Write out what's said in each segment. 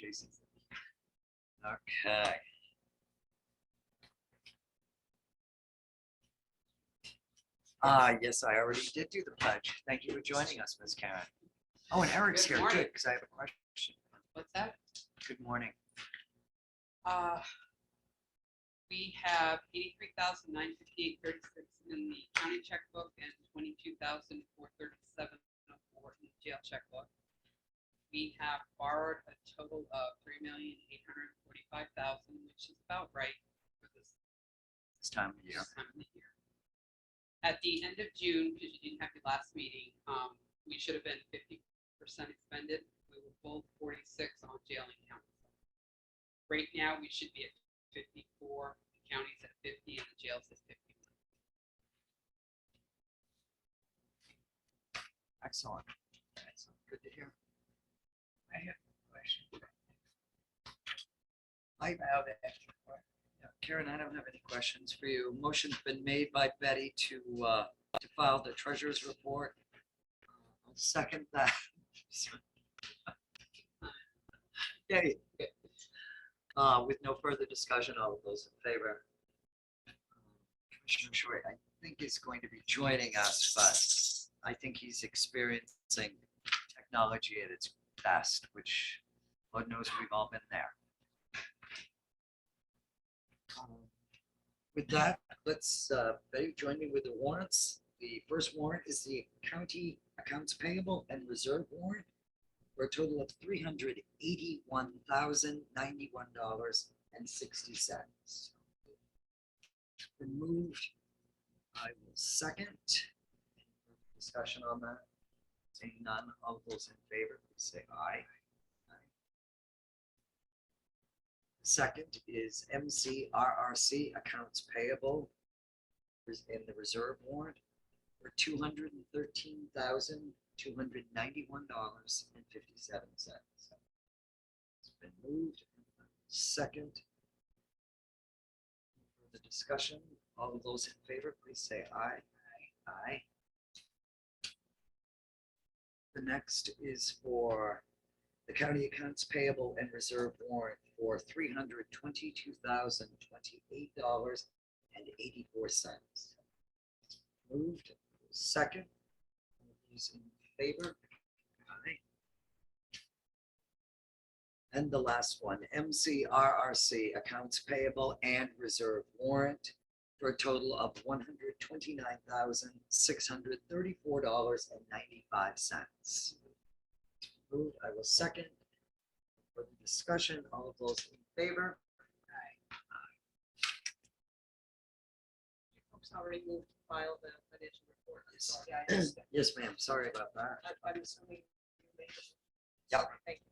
Jason. Okay. Yes, I already did do the pledge. Thank you for joining us, Ms. Karen. Oh, and Eric's Good here, morning. good, because I have a question. What's that? Good morning. We have 83,958.36 in the county checkbook and 22,437.04 in the jail checkbook. We have borrowed a total of $3,845,000, which is about right for this Time of year. time of the year. At the end of June, because you didn't have your last meeting, we should have been 50% expended. We were full 46 on jail and county. Right now, we should be at 54, the county's at 50, and the jail's at 51. Excellent. Excellent. Good to hear. I have a question. Karen, I don't have any questions for you. Motion's been made by Betty to file the treasurer's report. I'll second that. Okay. With no further discussion, all of those in favor. Commissioner Short, I think is going to be joining us, but I think he's experiencing technology at its best, which Lord knows we've all been there. With that, let's, Betty, join me with the warrants. The first warrant is the county accounts payable and reserve warrant for a total of $381,091.60. Been moved. I will second. Discussion on that. Seeing none, all those in favor, please say aye. Second is MCRRC accounts payable in the reserve warrant for $213,291.57. It's been moved. Second. For the discussion, all of those in favor, please say aye. Aye. The next is for the county accounts payable and reserve warrant for $322,028.84. Moved. Second. All those in favor? Aye. And the last one, MCRRC accounts payable and reserve warrant for a total of $129,634.95. Moved. I will second. For the discussion, all of those in favor? Aye. Folks already moved to file the financial report. I'm Yes. sorry, I missed it. Yes, ma'am. Sorry about that. I'm assuming you made it. Yep. Thank you.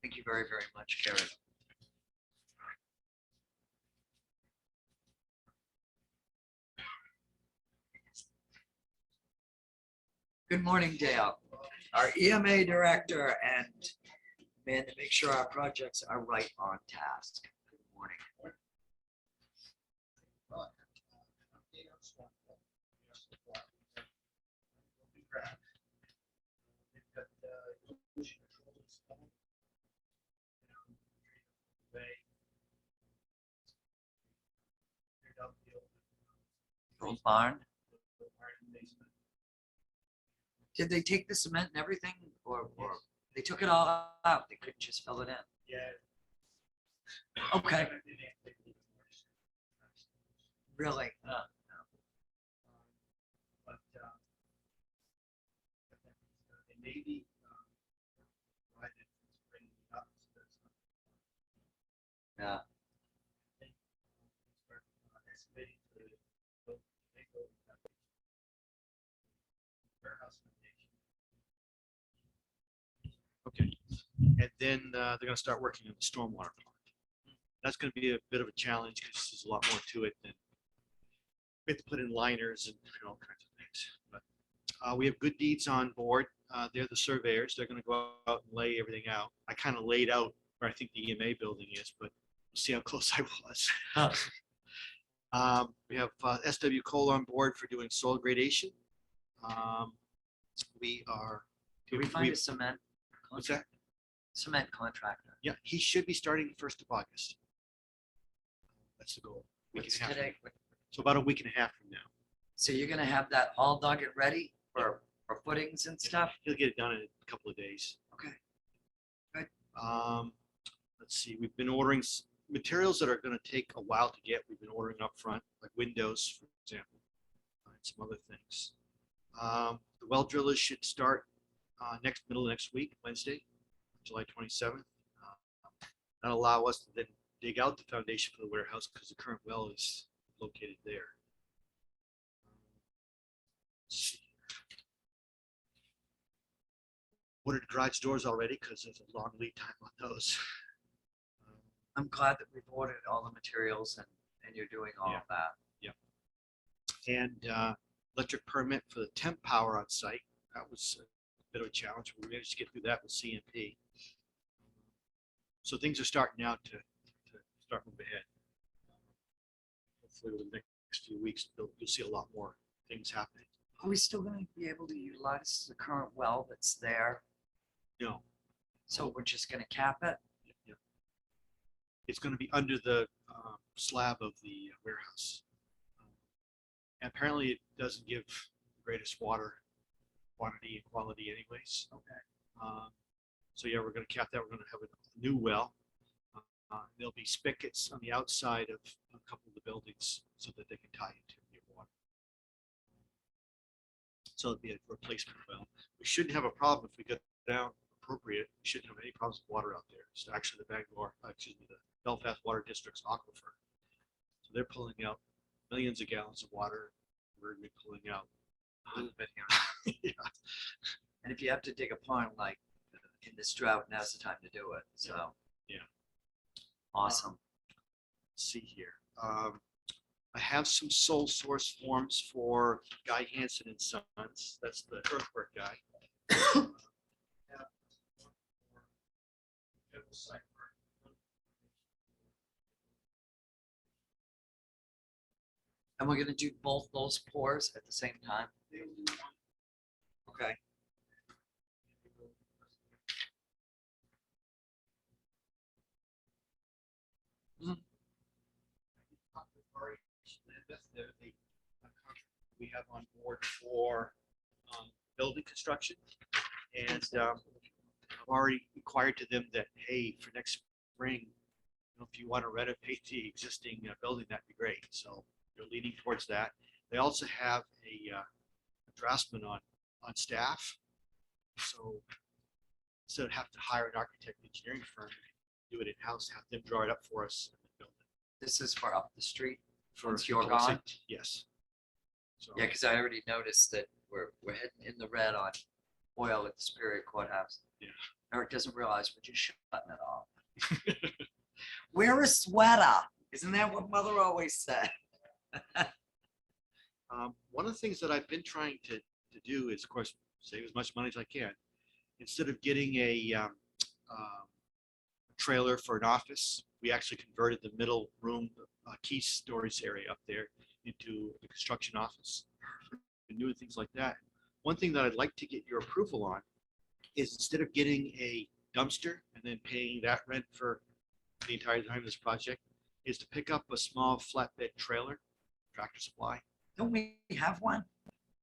Thank you very, very much, Karen. Good morning, Dale, our EMA director, and man, to make sure our projects are right on task. Good morning. Old barn. Did they take the cement and everything, or they took it all out? They couldn't just fill it in. Yeah. Okay. Really? But they may be provided bringing it up. So that's Yeah. estimating to make warehouse foundation. Okay, and then they're going to start working on the stormwater part. That's going to be a bit of a challenge because there's a lot more to it than we have to put in liners and all kinds of things. But we have good deeds on board. They're the surveyors. They're going to go out and lay everything out. I kind of laid out where I think the EMA building is, but we'll see how close I was. We have SW Cole on board for doing soil gradation. We are. Did we find a cement? What's that? Cement contractor. Yeah, he should be starting the 1st of August. That's the goal. Week What's and a half. today? So about a week and a half from now. So you're gonna have that all dug it ready for footings and stuff? He'll get it done in a couple of days. Okay. Let's see, we've been ordering materials that are gonna take a while to get. We've been ordering up front, like windows, for example, and some other things. The well drillers should start middle of next week, Wednesday, July 27th. That'll allow us to then dig out the foundation for the warehouse because the current well is located there. Let's see. Ordered garage doors already because there's a long lead time on those. I'm glad that we've ordered all the materials and you're doing all of that. And electric permit for the temp power on site. That was a bit of a challenge. We managed to get through that with CMP. So things are starting out to start moving ahead. Hopefully over the next few weeks, you'll see a lot more things happening. Are we still gonna be able to utilize the current well that's there? No, So we're just gonna cap it? it's going to be under the slab of the warehouse. And apparently it doesn't give the greatest water quantity and quality anyways. Okay. So yeah, we're going to cap that. We're going to have a new well. There'll be spigots on the outside of a couple of the buildings so that they can tie into your water. So it'll be a replacement well. We shouldn't have a problem if we get down appropriate. We shouldn't have any problems with water out there. It's actually the the Belfast Water District's aquifer. So they're pulling out millions of gallons of water. We're going to be pulling out. Yeah. And if you have to dig a pond like in this drought, now's the time to do it. So. Yeah. Awesome. Let's see here. I have some sole source forms for Guy Hansen and Sons. That's the earthwork guy. And we're gonna do both those pours at the same time? Okay. We have on board for building construction, and I've already inquired to them that, hey, for next spring, if you want to renovate the existing building, that'd be great. So they're leaning towards that. They also have a draftsman on staff, so instead of having to hire an architect engineering firm, do it in-house, have them draw it up for us and then build it. This is for up the street. For Once you're closing. gone? Yes. So, Yeah, because I already noticed that we're heading in the red on oil at the Superior Courthouse. Yeah. Eric doesn't realize we're just shutting it off. Wear a sweater. Isn't that what Mother always said? One of the things that I've been trying to do is, of course, save as much money as I can. Instead of getting a trailer for an office, we actually converted the middle room key storage area up there into the construction office and doing things like that. One thing that I'd like to get your approval on is, instead of getting a dumpster and then paying that rent for the entire time of this project, is to pick up a small flatbed trailer, Tractor Supply. Don't we have one?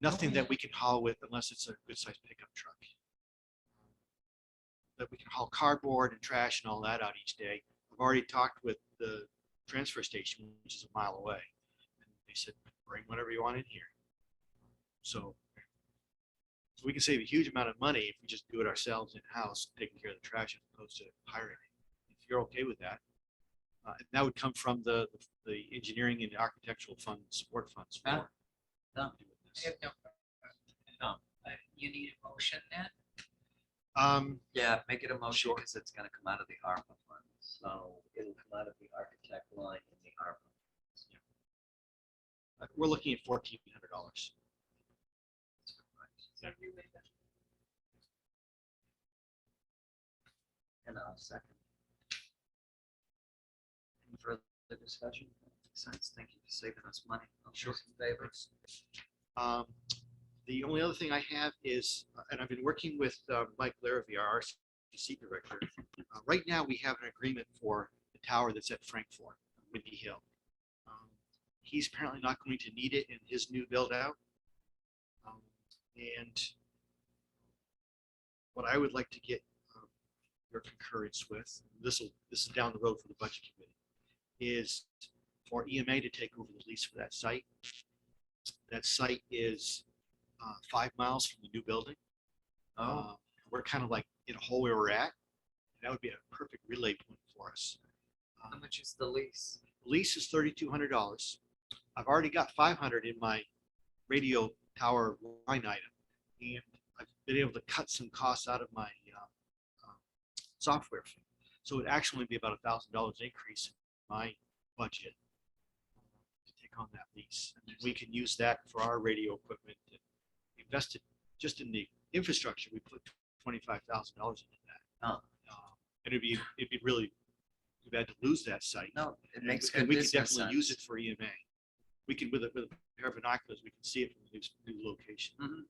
Nothing that we can haul with unless it's a good sized pickup truck. That we can haul cardboard and trash and all that out each day. I've already talked with the transfer station, which is a mile away. And they said, bring whatever you want in here. So we can save a huge amount of money if we just do it ourselves in-house, taking care of the trash as opposed to hiring it. If you're okay with that. And that would come from the engineering and architectural fund support funds. For Yeah. No. doing I this. have no. You need a motion then? Yeah, make it a motion Sure. because it's gonna come out of the ARPA fund. So it'll come out of the architect line in the ARPA. We're looking at $1,400. And I'll second. Any further discussion? Makes sense. Thank you for saving us money. All Sure. those in favor? The only other thing I have is, and I've been working with Mike Larrabee, our RCC director. Right now, we have an agreement for the tower that's at Frankfort, Windy Hill. He's apparently not going to need it in his new build out. And what I would like to get your concurrence with, this is down the road for the budget committee, is for EMA to take over the lease for that site. That site is 5 miles from the new building. We're kind of like in a hole where we're at. That would be a perfect relay point for us. How much is the lease? The lease is $3,200. I've already got 500 in my radio tower line item, and I've been able to cut some costs out of my software fee. So it actually would be about $1,000 increase in my budget to take on that lease. And then we can use that for our radio equipment. And invest it just in the infrastructure. We put $25,000 into that. Oh. And it'd be really too bad to lose that site. No, it And makes we good can business definitely use it sense. for EMA. We can, with a pair of binoculars, we can see it from the new location. Mhm.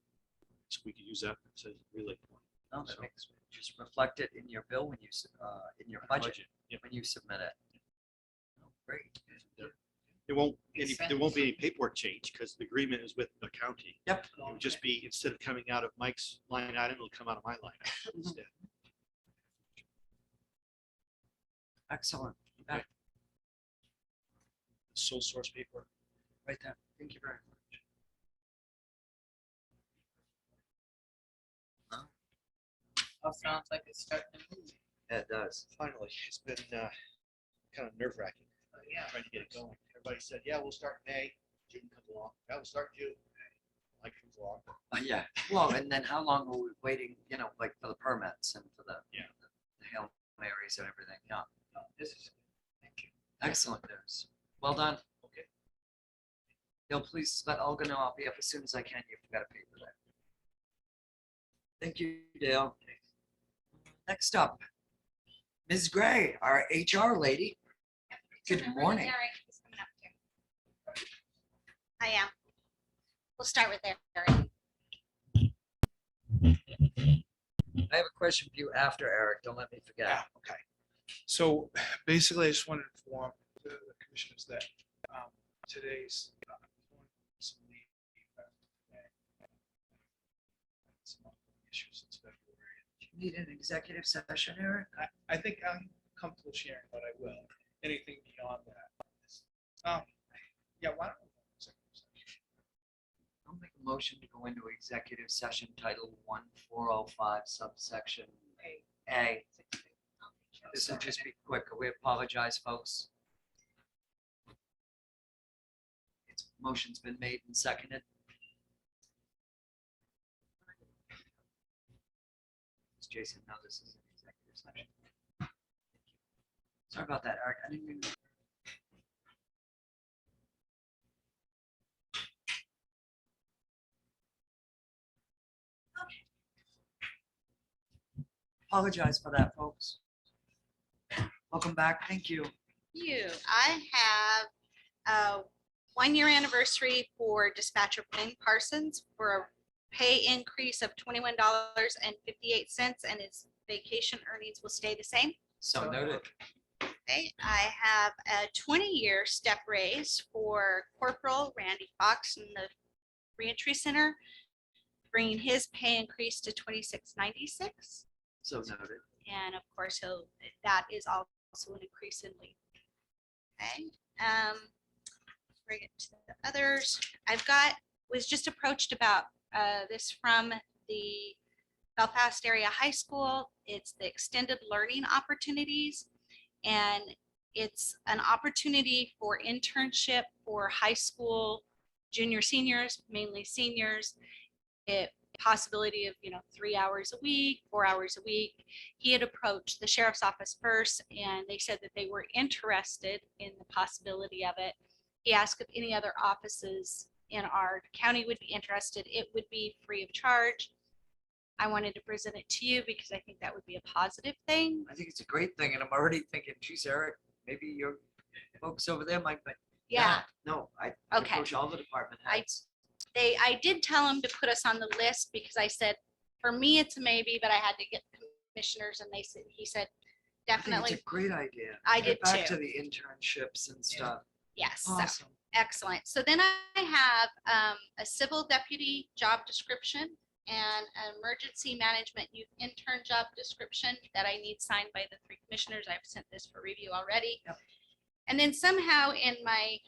So we can use that as a relay point. No, that So- makes, just reflect it in your bill when you, in your budget, Yep. when you submit it. Oh, great. There won't Makes there won't be sense. any paperwork change because the agreement is with the county. Yep. It would just be, instead of coming out of Mike's line item, it'll come out of my line item instead. Excellent. Sole source paperwork. Right there. Thank you very much. All sounds like it's starting to move. It does. Finally, it's been kind of nerve wracking Yeah. trying to get it going. Everybody said, yeah, we'll start in May. June comes along. Yeah, we'll start in June. Like comes along. Yeah. Well, and then how long are we waiting, like for the permits and for the, Yeah. the Hail Marys and everything? Yeah. No, this is, thank you. Excellent news. Well done. Okay. You'll please let Olga know I'll be up as soon as I can. You've got a paper there. Thank you, Dale. Next up, Ms. Gray, our HR lady. Good morning. Eric is coming up too. I am. We'll start with Eric. I have a question for you after Eric. Don't let me forget. Yeah, okay. So basically, I just wanted to inform the commissioners that today's some leave, some issues since February. Do you need an executive session, Eric? I think I'm comfortable sharing, but I will. Anything beyond that. Yeah, why don't we go into executive session? I'll make a motion to go into executive session title 1405 subsection A. This will just be quick. We apologize, folks. Its motion's been made and seconded. Does Jason know this is an executive session? Sorry about that, Eric. I didn't mean. Apologize for that, folks. Welcome back. Thank you. I have a 1-year anniversary for dispatcher Blaine Parsons for a pay increase of $21.58, and his vacation earnings will stay the same. So noted. Okay, I have a 20-year step raise for Corporal Randy Fox in the Reentry Center, bringing his pay increase to $26.96. So noted. And of course, that is also an increase in leave. Okay, bring it to the others. Was just approached about this from the Belfast Area High School. It's the extended learning opportunities. And it's an opportunity for internship for high school junior seniors, mainly seniors. Possibility of 3 hours a week, 4 hours a week. He had approached the sheriff's office first, and they said that they were interested in the possibility of it. He asked if any other offices in our county would be interested. It would be free of charge. I wanted to present it to you because I think that would be a positive thing. I think it's a great thing, and I'm already thinking, geez, Eric, maybe your folks over there might, but Yeah, no, I Okay. approach all the department I- heads. I did tell him to put us on the list because I said, for me, it's a maybe, but I had to get commissioners and he said, I think definitely, it's a great idea. I Get did back too. to the internships and stuff. yes. So, Awesome. excellent. So then I have a civil deputy job description and an emergency management youth intern job description that I need signed by the 3 commissioners. I've sent this for review already. Yep. And then somehow in my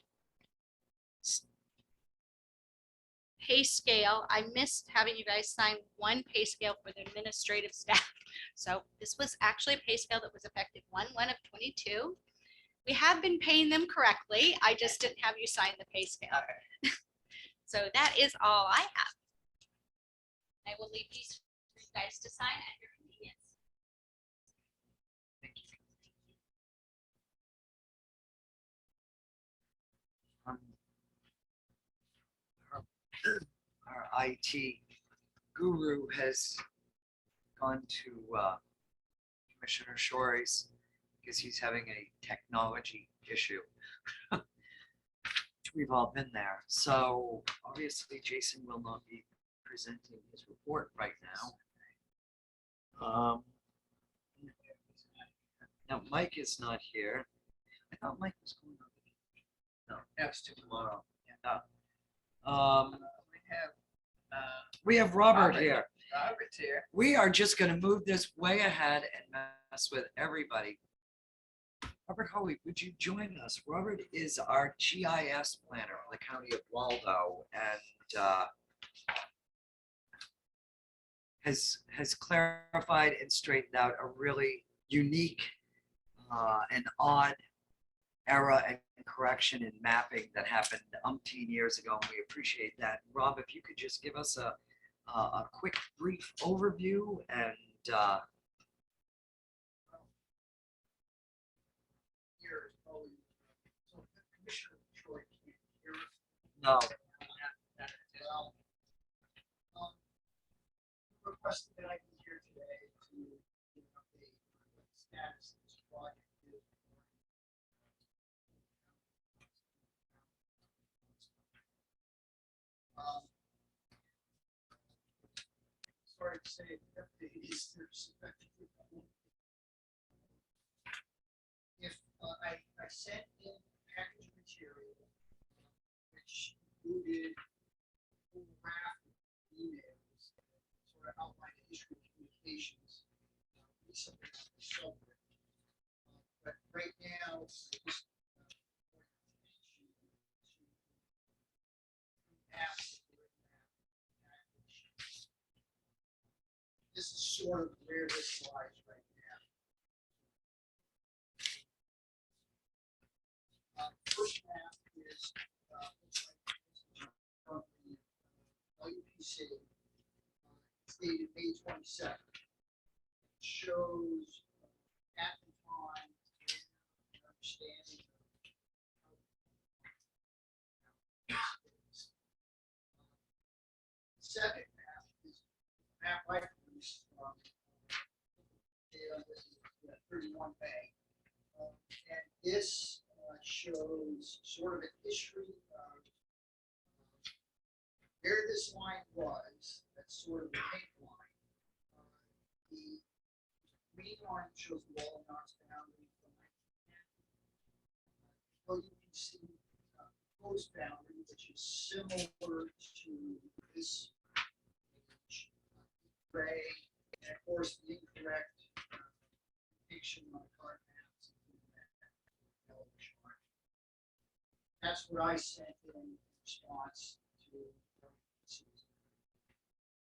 pay scale, I missed having you guys sign one pay scale for the administrative staff. So this was actually a pay scale that was effective 1/1/22. We have been paying them correctly. I just didn't have you sign the pay scale. So that is all I have. I will leave these for you guys to sign at your convenience. Thank you. Our IT guru has gone to Commissioner Shore's because he's having a technology issue. We've all been there. So obviously Jason will not be presenting his report right now. Now Mike is not here. I thought Mike was going on vacation. No, that's tomorrow. Yeah. We have Robert here. Robert's here. We are just gonna move this way ahead and mess with everybody. Robert Howie, would you join us? Robert is our GIS planner for the county of Waldo and has clarified and straightened out a really unique and odd error and correction in mapping that happened umpteen years ago, and we appreciate that. Rob, if you could just give us a quick, brief overview and Commissioner Troy can't hear us. no, Well, requested that I be here today to give an update on what the status of this project is. Sorry to say, the update is there's if I sent in package material, which included a whole raft of emails, sort of outline the history of communications, recently on the subject. But right now, it's just this is sort of where this lies right now. First map is from the LUPC. It's dated May 22nd. It shows at the time and understanding of how second map is a map I produced from this is 31 May. And this shows sort of a history of where this line was. That's sort of the pink line. The green line shows the wall of Knox boundary from 1910. You can see post boundary, which is similar to this image, gray, and of course the incorrect depiction on the card maps. That's what I sent in response to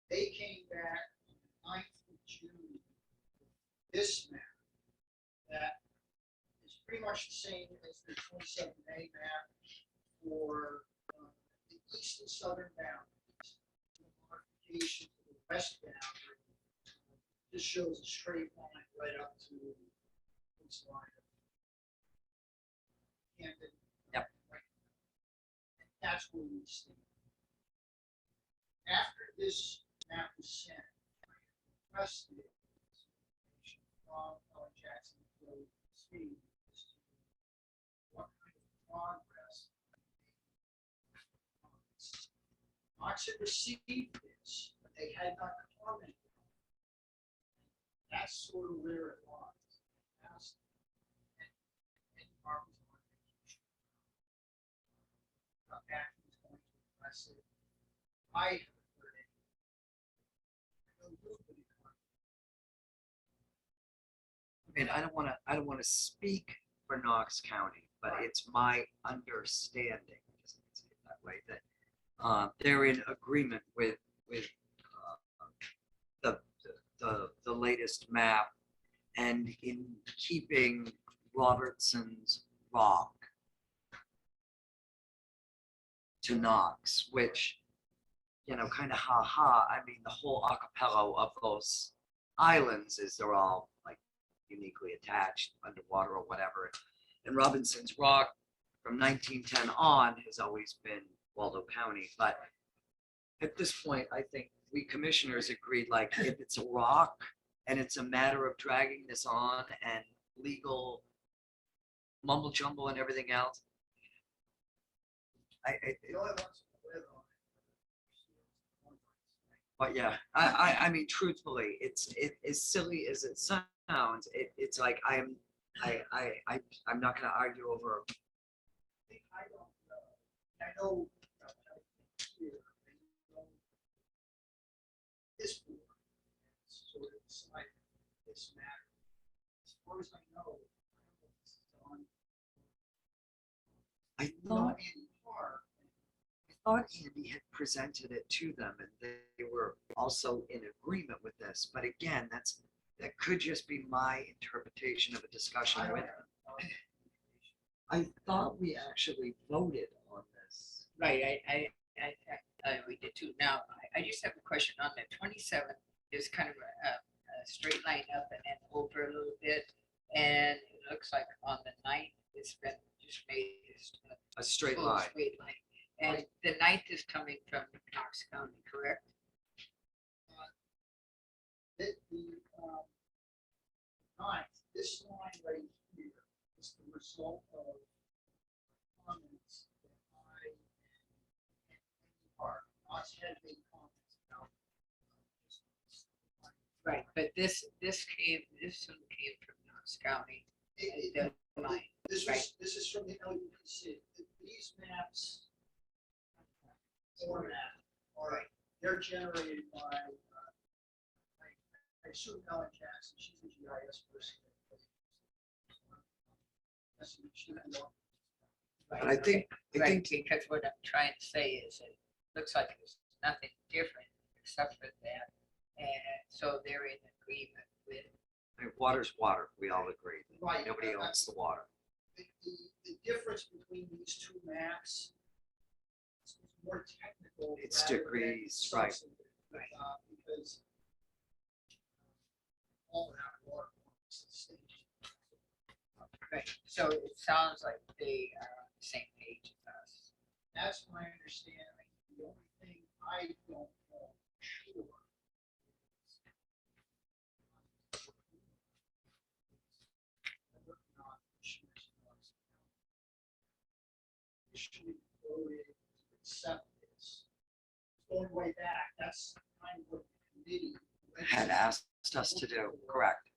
they came back on the 9th of June with this map that is pretty much the same as the 27 May map for the east and southern boundaries. The modification to the west boundary just shows a straight line right up to this line. Camden. Yep. And that's where we stand. After this map was sent, I requested information from Jackson to see as to what kind of progress Knox had received this, but they had not commented on it. That's sort of where it was. That's- and Mark was on vacation. Back, he was going to address it. I haven't heard anything. I know you've been in contact. I mean, I don't wanna speak for Knox County, but Right. it's my understanding, I guess I can say it that way, that they're in agreement with the latest map and in keeping Robertson's Rock to Knox, which, you know, kind of ha. I mean, the whole archipelago of those islands is they're all like uniquely attached underwater or whatever. And Robinson's Rock from 1910 on has always been Waldo County. But at this point, I think we commissioners agreed, like, if it's a rock and it's a matter of dragging this on and legal mumble jumble and everything else, The only ones who live on it. but yeah, I mean, truthfully, it's as silly as it sounds. It's like I'm not gonna argue over. I don't know. I know. Here, I know this board has sort of decided this matter. As far as I know this is on. I You know, thought in part, Andy had presented it to them and they were also in agreement with this. But again, that could just be my interpretation of a discussion I don't with have. them. I thought we actually voted on this. Right, we did too. Now, I just have a question on the 27th. There's kind of a straight line up and then over a little bit. And it looks like on the 9th, it's been just made as A straight full line. straight line. And the 9th is coming from Knox County, correct? Ninth, this line right here is the result of comments that I and Park, not had made comments about. Right, but this one came from Knox County. It- The line. This is from the LUPC. These maps, format, are, they're generated by, I assume Ellen Jackson, she's the GIS person. That's what she did. But I think Right, because what I'm trying to say is it looks like there's nothing different except for that. And so they're in agreement with, I mean, water's water. We all agree. Right. Nobody owns the water. The difference between these two maps is more technical. It's rather than degrees, right. substantive, because all of that water belongs to the state. right, so it sounds like they are on the same page as us. That's my understanding. The only thing I don't know for sure. Whether or not Commissioners Courtroom initially voted to accept this. Going way back, that's kind of what the committee. Had asked us to do, correct.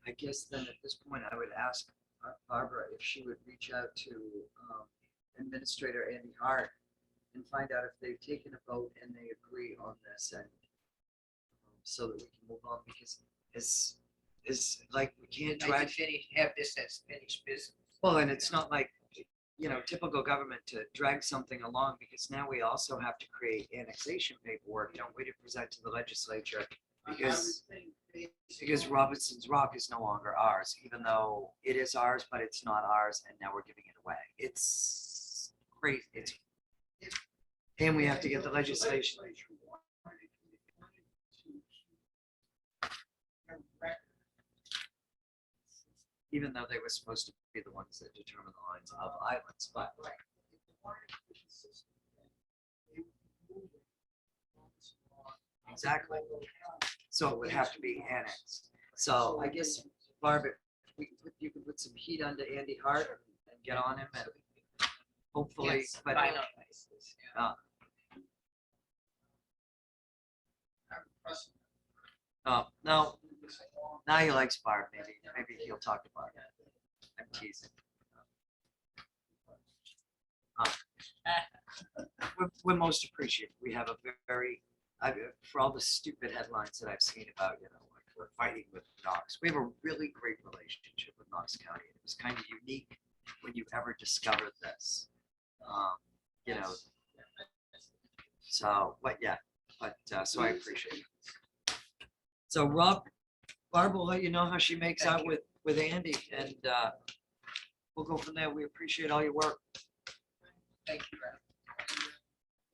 I guess then at this point, I would ask Barbara if she would reach out to Administrator Andy Hart and find out if they've taken a vote and they agree on this and so that we can move on because it's like we can't Like drag. to finish, have this as finished business. Well, and it's not like, you know, typical government to drag something along because now we also have to create annexation paperwork, don't we, to present to the legislature? Because Robinson's Rock is no longer ours, even though it is ours, but it's not ours, and now we're giving it away. It's crazy. And we have to get the legislation. Even though they were supposed to be the ones that determine the lines of islands, but exactly. So it would have to be annexed. So I guess, Barb, if you could put some heat onto Andy Hart and get on him and hopefully, Yes, but, finalize this, yeah. I'm impressed. no, now he likes Barb, maybe he'll talk about it. I'm teasing. We're most appreciative. We have a very, for all the stupid headlines that I've seen about, like we're fighting with Knox. We have a really great relationship with Knox County. It was kind of unique when you ever discovered this. You know, so, so I appreciate it. So Barb will let you know how she makes Thank out you. with Andy, and we'll go from there. We appreciate all your work. Thank you, Brad.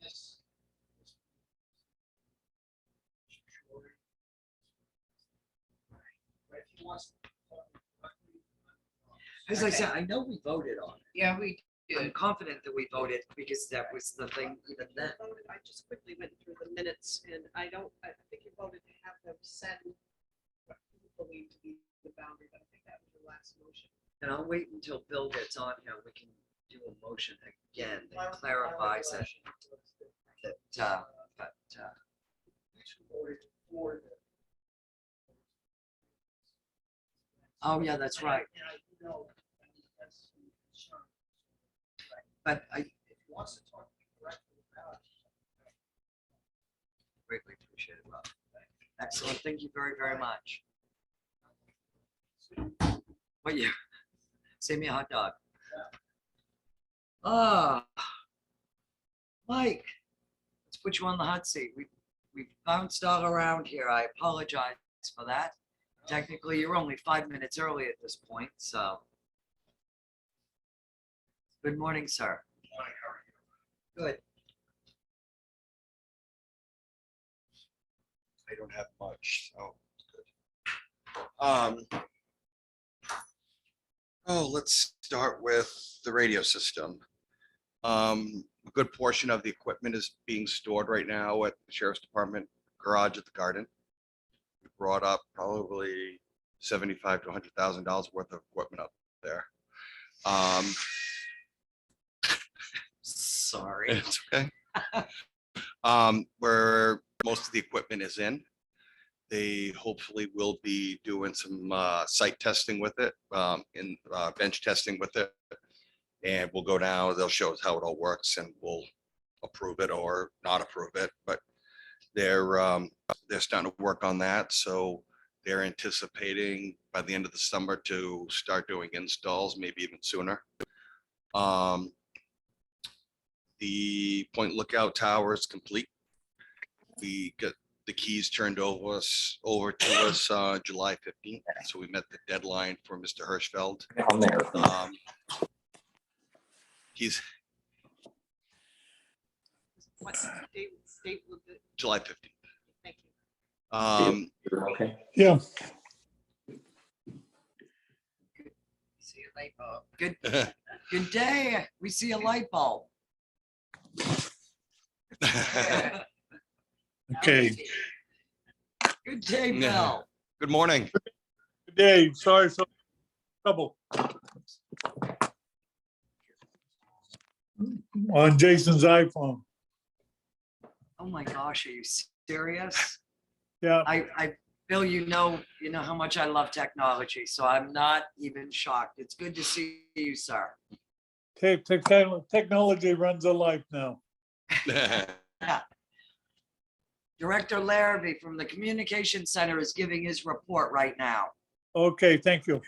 Yes. But if he wants to talk directly, As I Okay. said, I know we voted on it. Yeah, we I'm did. confident that we voted because that was the thing even then. Voted, I just quickly went through the minutes and I think you voted to have them send what you believe to be the boundary, but I think that was your last motion. And I'll wait until Bill gets on here. We can do a motion again my- that clarifies my it. recollection was that But we two voted for the- oh yeah, that's right. And I know, I mean, that's the concern. But I If he wants to talk directly about it. greatly appreciate it. Rob. Excellent. Thank you very, very much. What you? Save me a hot dog. Mike, let's put you on the hot seat. We bounced all around here. I apologize for that. Technically, you're only 5 minutes early at this point, so. Good morning, sir. Good. I don't have much, so it's good. Let's start with the radio system. A good portion of the equipment is being stored right now at the Sheriff's Department garage at the Garden. We brought up probably $75,000 to $100,000 worth of equipment up there. Sorry. It's okay. Where most of the equipment is in. They hopefully will be doing some site testing with it, bench testing with it. And we'll go down, they'll show us how it all works and we'll approve it or not approve it, but they're starting to work on that. So they're anticipating by the end of the summer to start doing installs, maybe even sooner. The Point Lookout Tower is complete. We got the keys turned over to us July 15th. So we met the deadline for Mr. Hirschfeld. I'm there. He's What date would it? July 15th. Thank you. Okay. Yeah. See a light bulb. Good day. We see a light bulb. Okay. Good day, Yeah. Bill. Good morning. Good day. Sorry for trouble. On Jason's iPhone. Oh my gosh, are you serious? Yeah. Bill, you know how much I love technology, so I'm not even shocked. It's good to see you, sir. Technology runs a life now. Director Larrabee from the Communication Center is giving his report right now. Okay, thank you.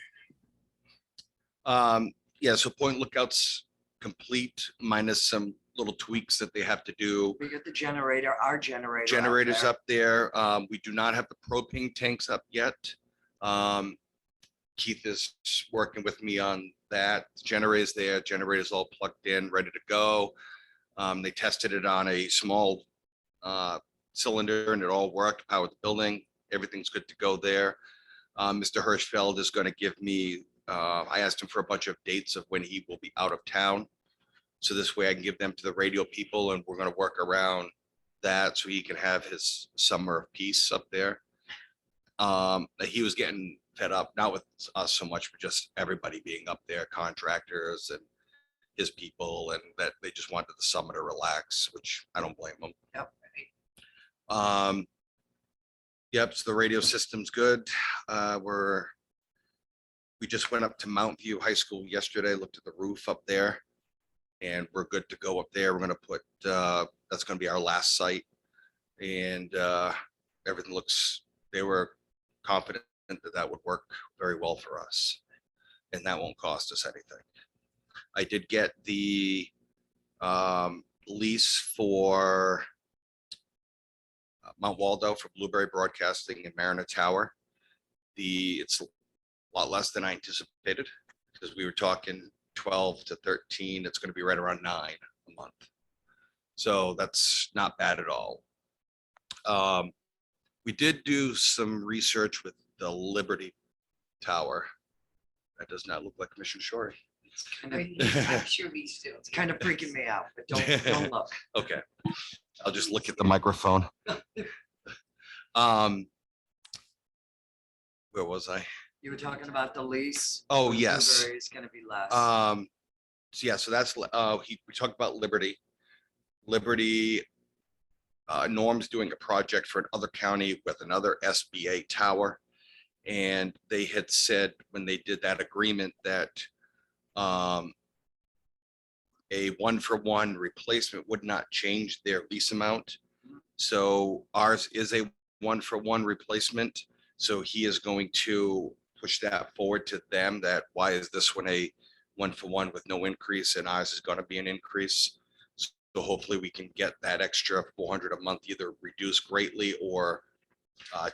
Yeah, so Point Lookout's complete minus some little tweaks that they have to do. We got the generator, our generator. Generators there. up there. We do not have the propane tanks up yet. Keith is working with me on that. Generator's there, generator's all plugged in, ready to go. They tested it on a small cylinder and it all worked, powered the building. Everything's good to go there. Mr. Hirschfeld is going to give me, I asked him for a bunch of dates of when he will be out of town. So this way I can give them to the radio people and we're going to work around that so he can have his summer of peace up there. He was getting fed up, not with us so much, but just everybody being up there, contractors, and his people and that they just wanted the summer to relax, which I don't blame them. Yep. Yep, so the radio system's good. We just went up to Mount View High School yesterday, looked at the roof up there. And we're good to go up there. We're gonna put, that's gonna be our last site. And everything looks, they were confident that that would work very well for us. And that won't cost us anything. I did get the lease for Mount Waldo for Blueberry Broadcasting and Mariner Tower. It's a lot less than I anticipated because we were talking 12 to 13. It's going to be right around 9 a month. So that's not bad at all. We did do some research with the Liberty Tower. That does not look like Commissioner Shorey. It's I'm sure we still. it's kind of freaking me out, but don't look. Okay, I'll just look at the microphone. Where was I? You were talking about the lease. Oh, for yes. Blueberry is gonna be less. So yeah, so that's, we talked about Liberty. Liberty, Norm's doing a project for another county with another SBA tower. And they had said when they did that agreement that a 1-for-1 replacement would not change their lease amount. So ours is a 1-for-1 replacement. So he is going to push that forward to them that why is this one a 1-for-1 with no increase and ours is going to be an increase. So hopefully we can get that extra 400 a month either reduced greatly or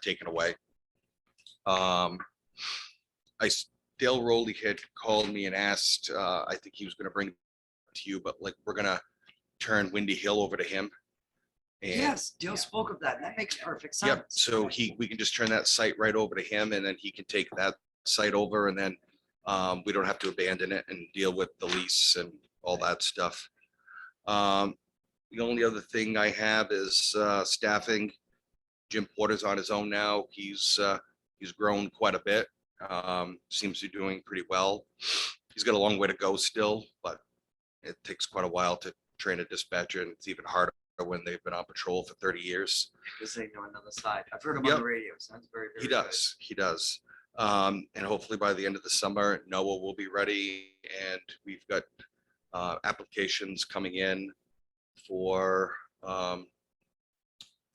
taken away. Dale Rowley had called me and asked, I think he was going to bring it to you, but like we're going to turn Windy Hill over to him. And Yes, Dale spoke of that. That makes perfect sense. yep, so we can just turn that site right over to him and then he can take that site over and then we don't have to abandon it and deal with the lease and all that stuff. The only other thing I have is staffing. Jim Porter's on his own now. He's grown quite a bit. Seems to be doing pretty well. He's got a long way to go still, but it takes quite a while to train a dispatcher and it's even harder when they've been on patrol for 30 years. Because they know another side. I've heard him on Yep. the radio. Sounds very, very He good. does, he does. And hopefully by the end of the summer, Noah will be ready and we've got applications coming in for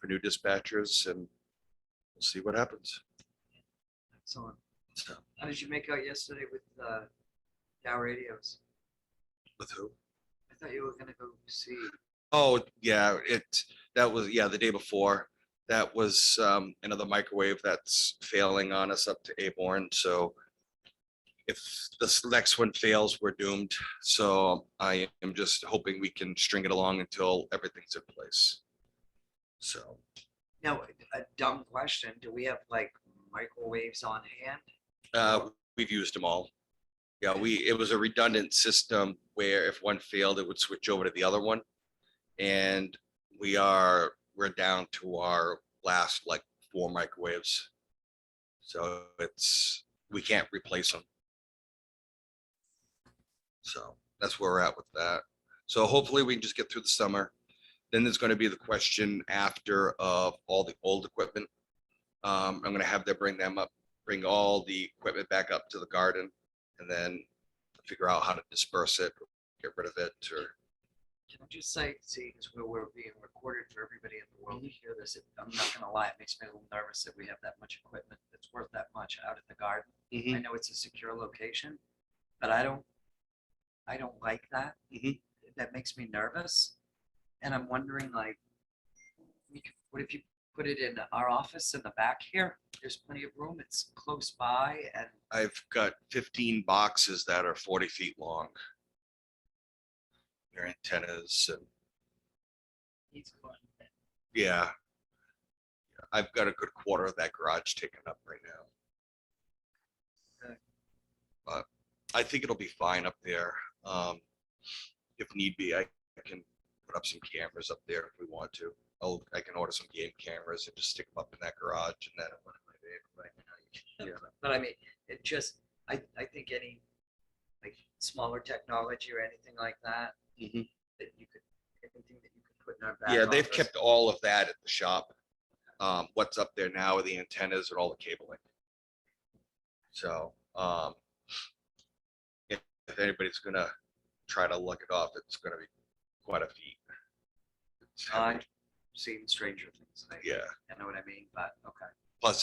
new dispatchers and we'll see what happens. Excellent. So, How did you make out yesterday with Dow Radios? with who? I thought you were gonna go see. Oh, yeah, that was, the day before. That was another microwave that's failing on us up to Aborn. So if this next one fails, we're doomed. So I am just hoping we can string it along until everything's in place. So, Now, a dumb question. Do we have like microwaves on hand? we've used them all. Yeah, it was a redundant system where if one failed, it would switch over to the other one. And we're down to our last like 4 microwaves. So we can't replace them. So that's where we're at with that. So hopefully we can just get through the summer. Then there's going to be the question after of all the old equipment. I'm going to have them bring all the equipment back up to the garden and then figure out how to disperse it, get rid of it, or Can I just say, seeing as we're being recorded for everybody in the world to hear this, I'm not gonna lie, it makes me a little nervous that we have that much equipment that's worth that much out in the garden. I know it's a secure location, but I don't like that. Mhm. That makes me nervous. And I'm wondering like, what if you put it in our office in the back here? There's plenty of room. It's close by and I've got 15 boxes that are 40 feet long. Their antennas and He's going. yeah. I've got a good quarter of that garage taken up right now. Okay. But I think it'll be fine up there. If need be, I can put up some cameras up there if we want to. I can order some game cameras and just stick them up in that garage and then. but I mean, it just, I think like smaller technology or anything like that? Mhm. That you could, anything that you could put in our back Yeah, they've office? kept all of that at the shop. What's up there now are the antennas and all the cabling. So, if anybody's gonna try to look it up, it's gonna be quite a feat. It's heavy. I've seen Stranger Things. Yeah, I know what I mean, but okay. plus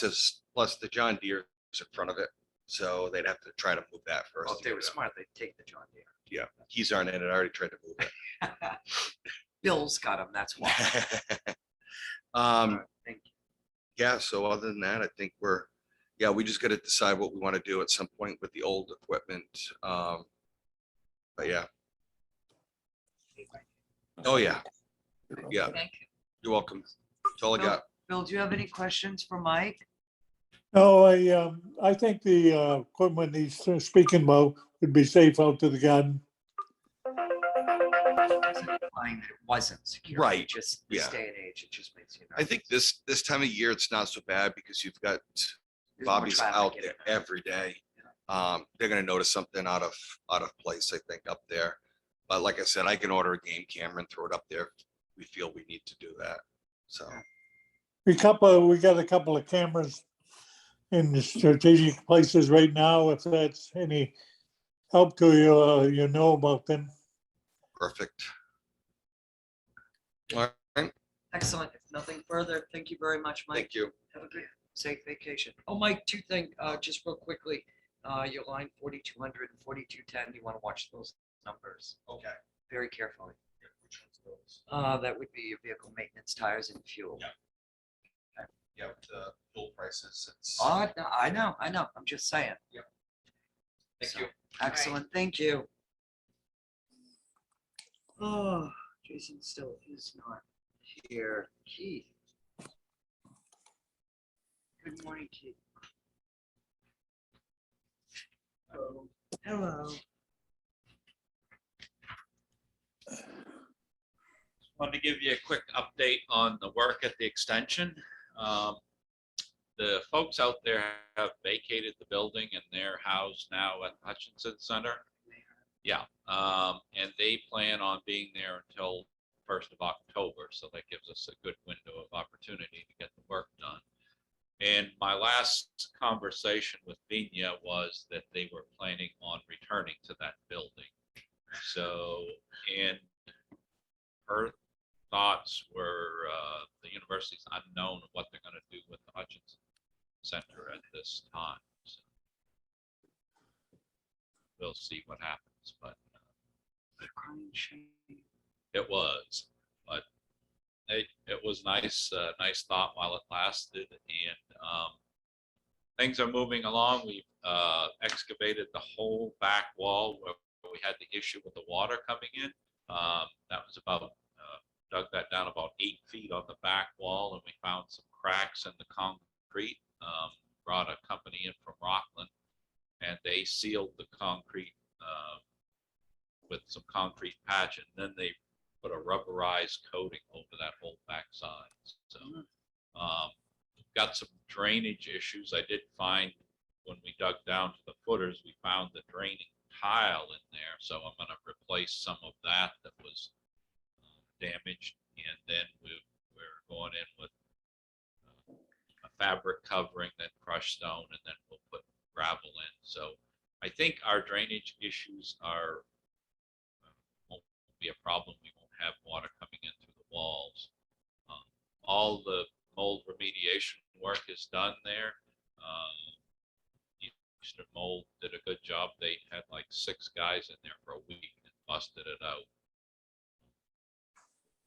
the John Deere's in front of it, so they'd have to try to move that first. Well, to if they get were it up. smart, they'd take the John Yeah, keys aren't in it. I already tried to move Deere. Bill's got them, that's why. it. All right, thank you. Yeah, so other than that, I think we just gotta decide what we want to do at some point with the old equipment. But yeah. Oh, yeah. Yeah, Thank you. you're welcome. That's all I got. Bill, do you have any questions for Mike? No, I think the equipment he's speaking about would be safe out to the garden. Fine, it wasn't secure. Right, Just this yeah. day and age, it just makes you. I think this time of year, it's not so bad because you've got There's more Bobby's traffic out in there it. every day. They're gonna notice something out of place, I think, up there. But like I said, I can order a game camera and throw it up there if we feel we need to do that. So, We got a couple of cameras in the strategic places right now. If that's any help to you, you know about them. perfect. All right, Excellent. If nothing further, thank you very much, Mike. thank you. Have a good, safe vacation. Oh, Mike, two things, just real quickly, your line 4200 and 4210, you want to watch those numbers Okay. very carefully. Which one's those? That would be your vehicle maintenance, tires and fuel. Yeah. Yeah, with the fuel prices, it's. Oh, no, I know, I'm just saying. Thank So, you. Excellent, thank you. Oh, Jason still is not here. Keith. Good morning, Keith. Hello. Wanted to give you a quick update on the work at the extension. The folks out there have vacated the building and they're housed now at Hutchinson Center. Yeah, and they plan on being there until 1st of October, so that gives us a good window of opportunity to get the work done. And my last conversation with Vina was that they were planning on returning to that building. So, and her thoughts were the university's unknown of what they're going to do with the Hutchinson Center at this time. So we'll see what happens, but Crying shame. it was. But it was nice, nice thought while it lasted, and things are moving along. We've excavated the whole back wall where we had the issue with the water coming in. That was about dug that down about 8 feet on the back wall, and we found some cracks in the concrete. Brought a company in from Rockland, and they sealed the concrete with some concrete patch, and then they put a rubberized coating over that whole backside. So got some drainage issues. I did find when we dug down to the footers, we found the draining tile in there. So I'm going to replace some of that was damaged, and then we're going in with a fabric covering, then crushed stone, and then we'll put gravel in. So I think our drainage issues are won't be a problem. We won't have water coming in through the walls. All the mold remediation work is done there. Eastern Mold did a good job. They had like 6 guys in there for a week and busted it out.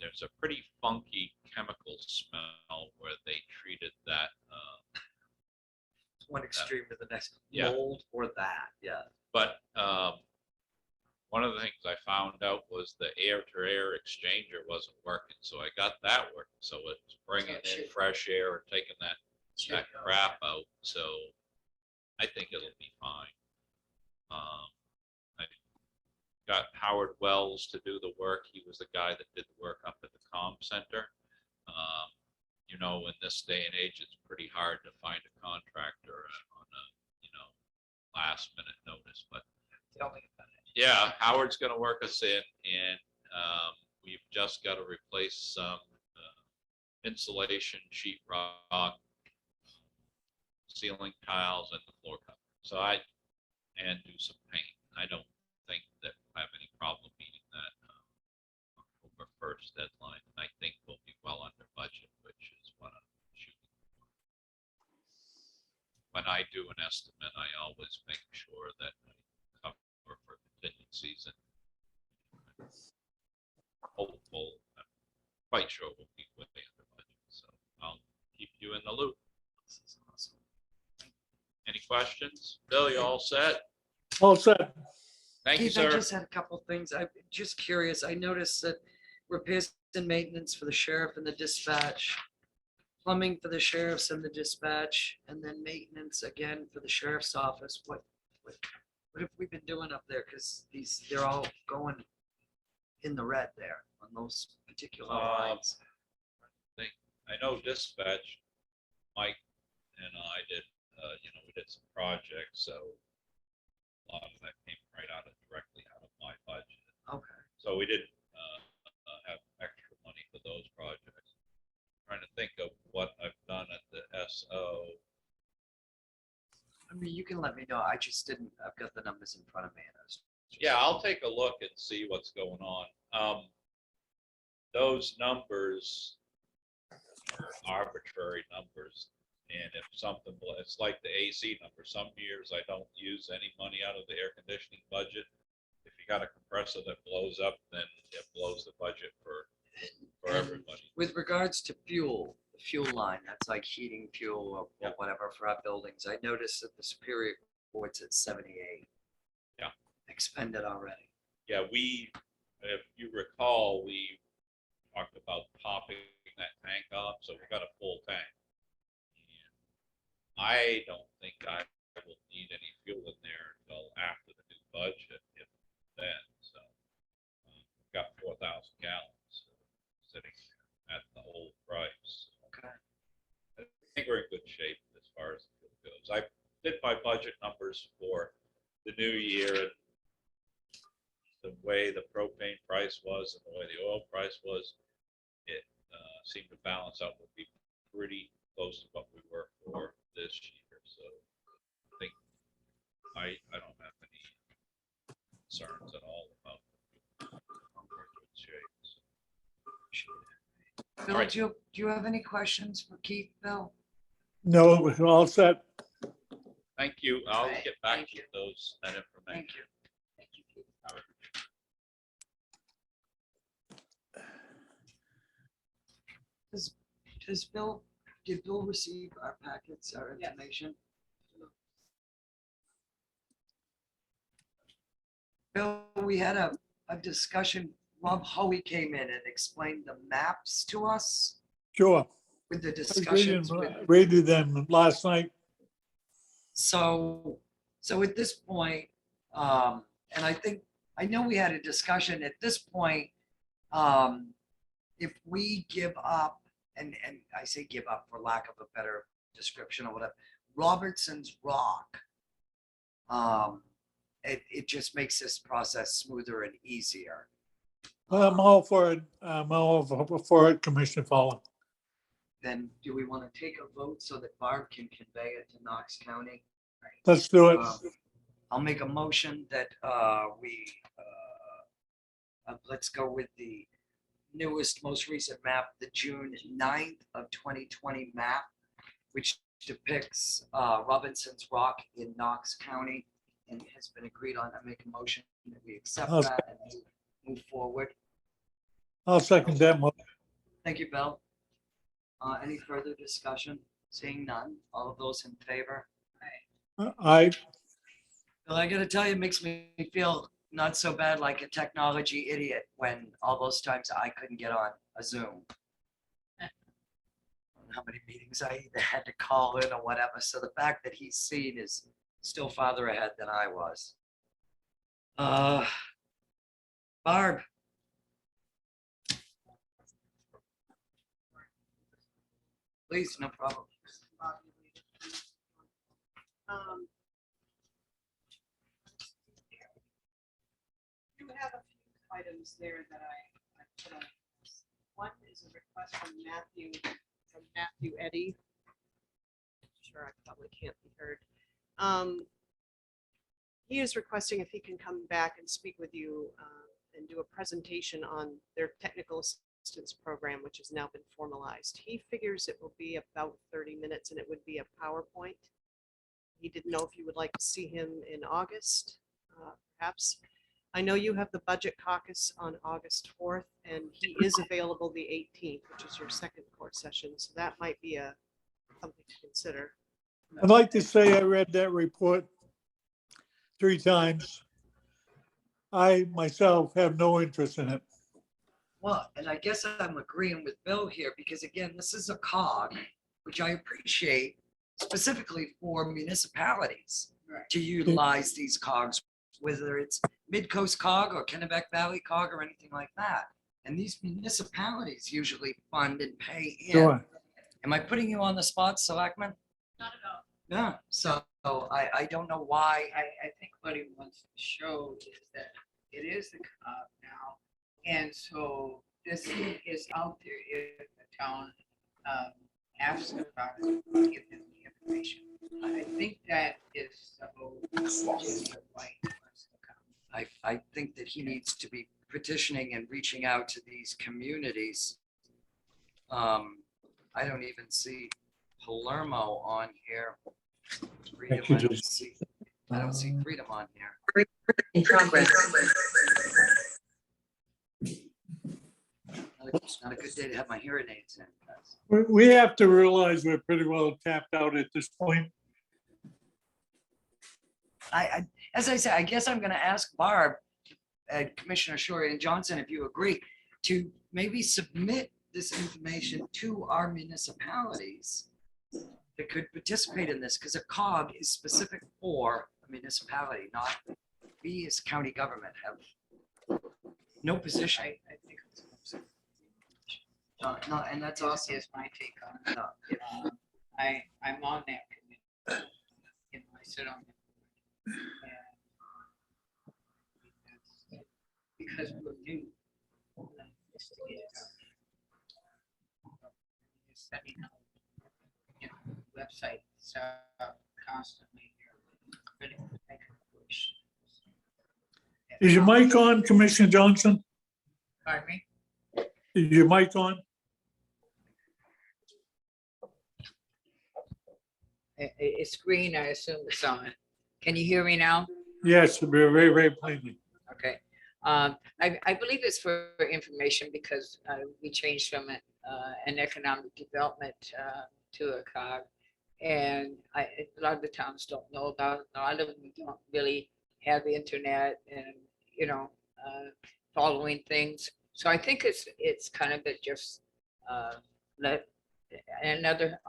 There's a pretty funky chemical smell where they treated that. One extreme to the next. Yeah. Mold or that, yeah. But one of the things I found out was the air-to-air exchanger wasn't working, so I got that working. So it's bringing in fresh air and taking that crap out. So I think it'll be fine. I got Howard Wells to do the work. He was the guy that did the work up at the comm center. You know, in this day and age, it's pretty hard to find a contractor on a, last minute notice, but Tell me about it. Yeah, Howard's gonna work us in, and we've just got to replace some insulation, sheet rock, ceiling tiles, and the floor cover. And do some paint. I don't think that I have any problem meeting that October 1st deadline. And I think we'll be well under budget, which is what I'm shooting for. When I do an estimate, I always make sure that I cover for contingencies and hopeful. I'm quite sure we'll be way under budget. So I'll keep you in the loop. This is awesome. Any questions? Bill, you all set? All set. Thank you, Keith, I sir. just had a couple of things. I'm just curious. I noticed that repairs and maintenance for the sheriff and the dispatch, plumbing for the sheriffs and the dispatch, and then maintenance again for the sheriff's office. What have we been doing up there? Because they're all going in the red there on those particular lines. I know dispatch, Mike and I did, we did some projects, so a lot of that came directly out of my budget. Okay. So we did have extra money for those projects. Trying to think of what I've done at the SO. I mean, you can let me know. I just didn't, I've got the numbers in front of me. And I was just- Yeah, I'll take a look and see what's going on. Those numbers are arbitrary numbers. And if something, it's like the AC number. Some years I don't use any money out of the air conditioning budget. If you got a compressor that blows up, then it blows the budget for And everybody. With regards to fuel, the fuel line, that's like heating fuel or Yeah. whatever for our buildings. I noticed that the Superior Court's at 78. Yeah. Expended already. Yeah, if you recall, we talked about topping that tank up, so we got a full tank. And I don't think I will need any fuel in there until after the new budget, if then, so. We've got 4,000 gallons sitting there at the old price. Okay. I think we're in good shape as far as fuel goes. I did my budget numbers for the new year, and the way the propane price was and the way the oil price was, it seemed to balance out. Would be pretty close to what we were for this year. So I think I don't have any concerns at all about it. I'm in good shape. So. Bill, right. do you have any questions for Keith, Bill? No, we're all set. Thank you. I'll Right, get back thank to you with that information. Thank you. Thank you, Keith. Did Bill receive our packets, our Yes. information? Bill, we had a discussion. Rob Hoey came in and explained the maps to us Sure. with the I discussions with. rated them last night. So at this point, and I know we had a discussion at this point, if we give up, and I say give up for lack of a better description or whatever, Robertson's Rock, it just makes this process smoother and easier. I'm all for it. I'm all for it, Commissioner Fowler. Then do we want to take a vote so that Barb can convey it to Knox County? Let's do it. I'll make a motion that let's go with the newest, most recent map, the June 9th of 2020 map, which depicts Robinson's Rock in Knox County and has been agreed on. I make a motion that we accept I'll- that and move forward. I'll second that motion. Thank you, Bill. Any further discussion? Seeing none. All of those in favor? I, Well, I gotta tell you, it makes me feel not so bad like a technology idiot when all those times I couldn't get on a Zoom. How many meetings I either had to call in or whatever. So the fact that he's seen is still farther ahead than I was. Barb, please, no problem. items there that I put on. One is a request from Matthew Eddy. Sure, I probably can't be heard. He is requesting if he can come back and speak with you and do a presentation on their technical assistance program, which has now been formalized. He figures it will be about 30 minutes and it would be a PowerPoint. He didn't know if you would like to see him in August, perhaps. I know you have the budget caucus on August 4th, and he is available the 18th, which is your second court session, so that might be something to consider. I'd like to say I read that report 3 times. I myself have no interest in it. Well, and I guess I'm agreeing with Bill here, because again, this is a cog, which I appreciate specifically for municipalities Right. to utilize these cogs, whether it's Mid-Coast cog or Kennebec Valley cog or anything like that. And these municipalities usually fund and pay in. Sure. Am I putting you on the spot, Selectman? Not at all. Yeah, so I don't know why. I think what he wants to show is that it is the cog now. And so this is out there if the town asks about it, we'll give them the information. I think that is so just the right wants to come. I think that he needs to be petitioning and reaching out to these communities. I don't even see Palermo on here. Freedom, you, I don't Jason. see, I don't see Freedom on here. In progress. It's not a good day to have my hearing aids in, guys. We have to realize we're pretty well tapped out at this point. As I said, I guess I'm gonna ask Barb, Commissioner Shorey and Johnson, if you agree, to maybe submit this information to our municipalities that could participate in this, because a cog is specific for a municipality, not we as county government have no position. I think it's No, and that's awesome. is my take on it. No, I'm on that committee. You know, I sit on it. Because we're new. Just to get it out. Just setting up, you know, website stuff constantly. Really make a push. Is your mic on, Commissioner Johnson? Pardon me? Is your mic on? It's green, I assume it's on. Can you hear me now? Yes, very, very plainly. Okay. I believe it's for information because we changed from an economic development to a cog. And a lot of the towns don't know about it. A lot of them don't really have the internet and, you know, following things. So I think it's kind of just let another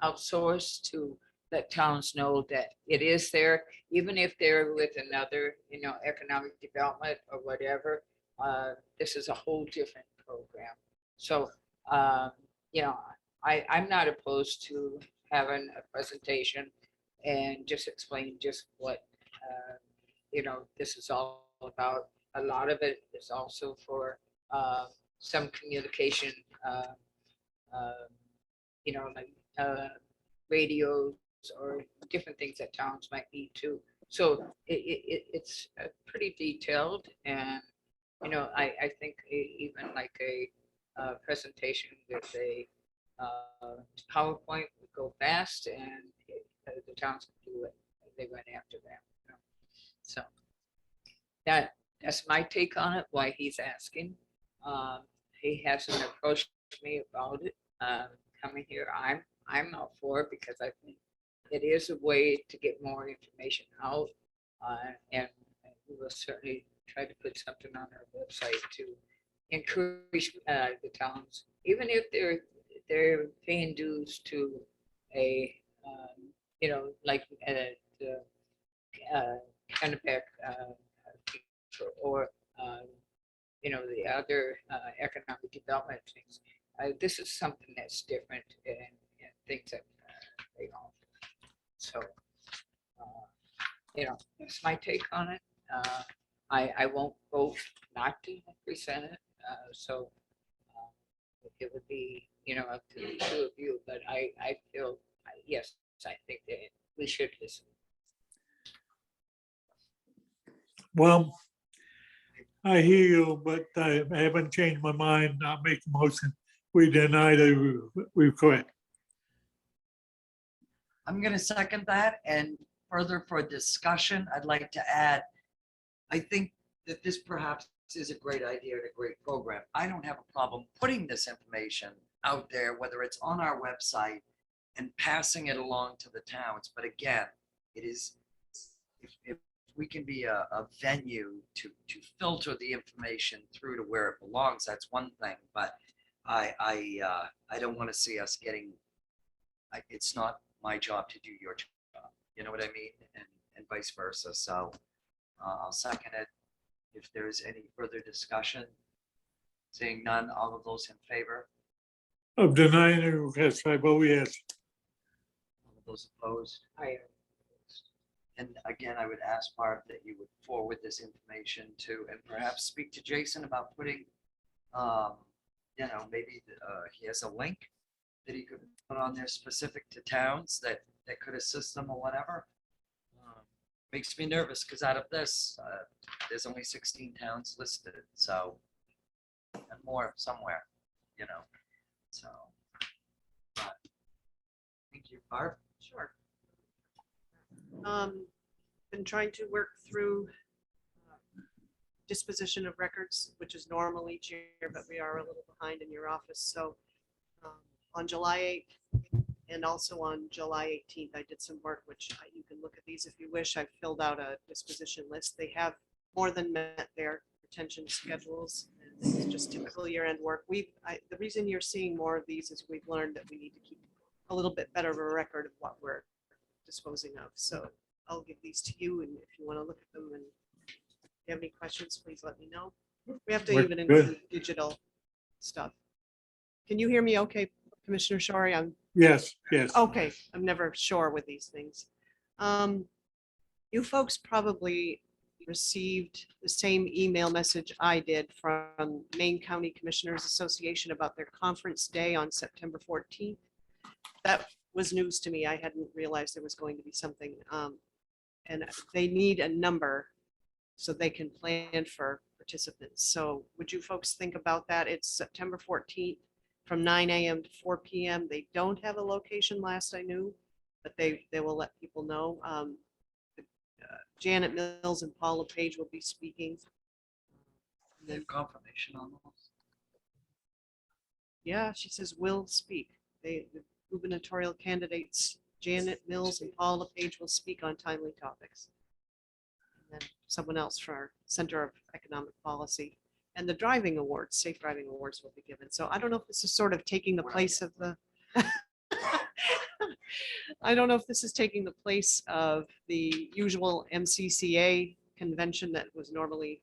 outsource to let towns know that it is there, even if they're with another, you know, economic development or whatever. This is a whole different program. So, you know, I'm not opposed to having a presentation and just explain just what, you know, this is all about. A lot of it is also for some communication, you know, like radios or different things that towns might need too. So it's pretty detailed, and you know, I think even like a presentation with a PowerPoint would go fast, and the towns can do it. They went after that. You know? So that's my take on it. Why he's asking. He hasn't approached me about it coming here. I'm all for it because I think it is a way to get more information out, and we will certainly try to put something on our website to encourage the towns, even if they're paying dues to a you know, like the Kennebec or you know, the other economic development things. This is something that's different and things that they offer. So, you know, that's my take on it. I won't vote not to present it, so it would be, up to the two of you, but I feel, yes, I think that we should listen. Well, I hear you, but I haven't changed my mind. I'll make a motion. We deny the request. I'm gonna second that, and further for discussion, I'd like to add, I think that this perhaps is a great idea and a great program. I don't have a problem putting this information out there, whether it's on our website and passing it along to the towns. But again, it is, if we can be a venue to filter the information through to where it belongs, that's one thing. But I don't want to see us getting, it's not my job to do your job. You know what I mean? And vice versa. So I'll second it. If there's any further discussion, seeing none, all of those in favor, Of denying the request, I vote yes. all of those opposed. I, And again, I would ask Barb that you would forward this information to, and perhaps speak to Jason about putting, maybe he has a link that he could put on there specific to towns that could assist them or whatever. Makes me nervous because out of this, there's only 16 towns listed, so, and more somewhere, so. But, thank you, Barb. Sure. Been trying to work through disposition of records, which is normal each year, but we are a little behind in your office. So on July 8th and also on July 18th, I did some work, which you can look at these if you wish. I filled out a disposition list. They have more than met their retention schedules. And this is just typical year-end work. The reason you're seeing more of these is we've learned that we need to keep a little bit better of a record of what we're disposing of. So I'll give these to you, and if you want to look at them and if you have any questions, please let me know. We have to We're even good. include digital stuff. Can you hear me okay, Commissioner Shorey? Yes, yes. Okay, I'm never sure with these things. You folks probably received the same email message I did from Maine County Commissioners Association about their conference day on September 14th. That was news to me. I hadn't realized there was going to be something. And they need a number so they can plan for participants. So would you folks think about that? It's September 14th from 9 a.m. to 4 p.m. They don't have a location last I knew, but they will let people know. Janet Mills and Paula Page will be speaking. They have confirmation on those. Yeah, she says will speak. The gubernatorial candidates, Janet Mills and Paula Page, will speak on timely topics. And then someone else for our Center of Economic Policy. And the driving awards, safe driving awards, will be given. So I don't know if this is sort of taking the place of the I don't know if this is taking the place of the usual MCCA convention that was normally,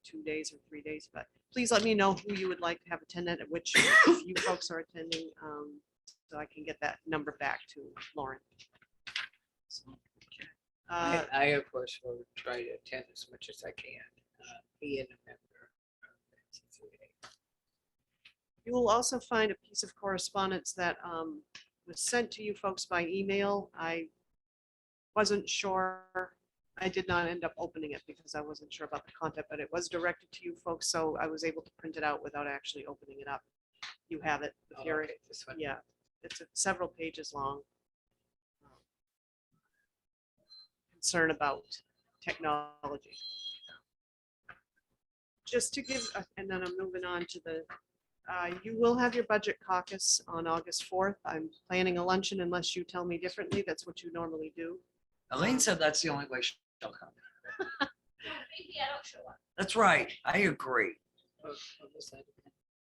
2 days or 3 days, but please let me know who you would like to have attended, at which if you folks are attending, so I can get that number back to Lauren. I of course will try to attend as much as I can, be a member of NCCA. You will also find a piece of correspondence that was sent to you folks by email. I wasn't sure. I did not end up opening it because I wasn't sure about the content, but it was directed to you folks, so I was able to print it out without actually opening it up. You have it. If you're, Okay, this one. yeah, it's several pages long. Concern about technology. Just to give, and then I'm moving on to the, you will have your budget caucus on August 4th. I'm planning a luncheon unless you tell me differently. That's what you normally do. Elaine said that's the only way she'll come. Maybe I don't show up. That's right. I agree.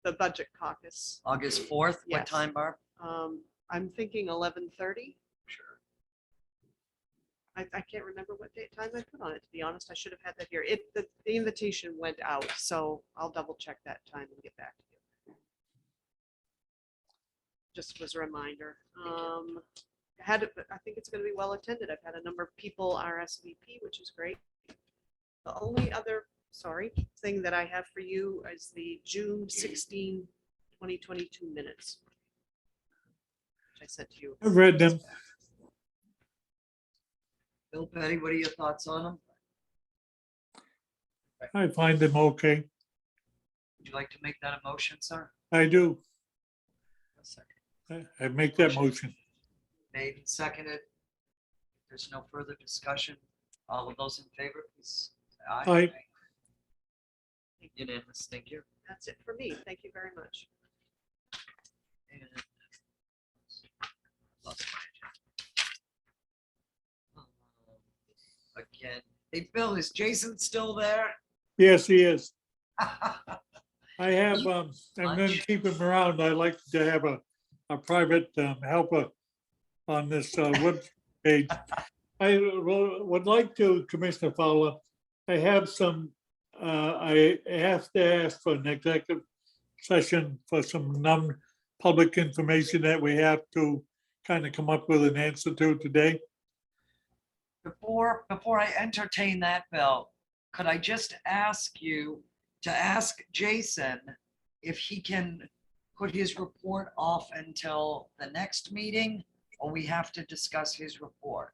The budget caucus. August 4th, what Yes. time, Barb? I'm thinking 11:30. Sure. I can't remember what date time I put on it, to be honest. I should have had that here. The invitation went out, so I'll double check that time and get back to you. Just as a reminder. I think it's going to be well attended. I've had a number of people RSVP, which is great. The only other sorry, thing that I have for you is the June 16, 2022 minutes. Which I sent to you. I've read them. Bill, Betty, what are your thoughts on them? I find them okay. Would you like to make that a motion, sir? I do. A second. I make that motion. Made and seconded. There's no further discussion. All of those in favor, please. say Aye. Unanimous, thank you. That's it for me. Thank you very much. And lost my agenda. Again, hey, Bill, is Jason still there? Yes, he is. I have, I'm gonna Lunch? keep him around. I like to have a private helper on this web page. I would like to, Commissioner Fowler, I have some, I have to ask for an executive session for some non-public information that we have to kind of come up with an answer to today. Before I entertain that, Bill, could I just ask you to ask Jason if he can put his report off until the next meeting, or we have to discuss his report?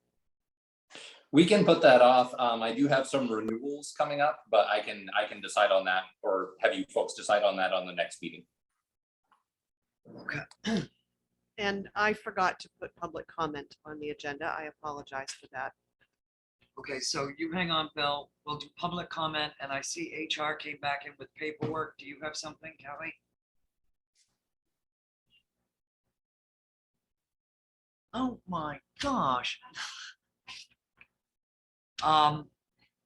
We can put that off. I do have some renewals coming up, but I can decide on that, or have you folks decide on that on the next meeting. Okay. And I forgot to put public comment on the agenda. I apologize for that. Okay, so you hang on, Bill. We'll do public comment, and I see HR came back in with paperwork. Do you have something, Kelly? Oh my gosh.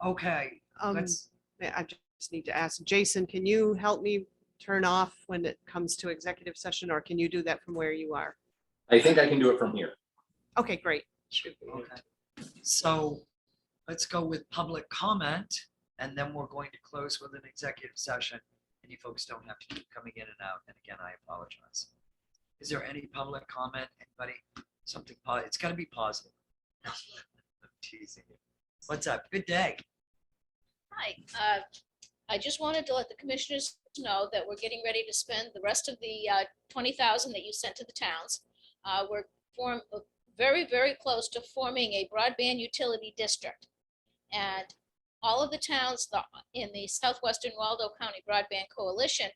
Okay, let's, I just need to ask, Jason, can you help me turn off when it comes to executive session, or can you do that from where you are? I think I can do it from here. Okay, great. okay. So let's go with public comment, and then we're going to close with an executive session. And you folks don't have to keep coming in and out. And again, I apologize. Is there any public comment? Anybody? Something, it's gotta be positive. I'm teasing you. What's up? Good day. Hi, I just wanted to let the commissioners know that we're getting ready to spend the rest of the 20,000 that you sent to the towns. We're very, very close to forming a broadband utility district. And all of the towns in the Southwestern Waldo County Broadband Coalition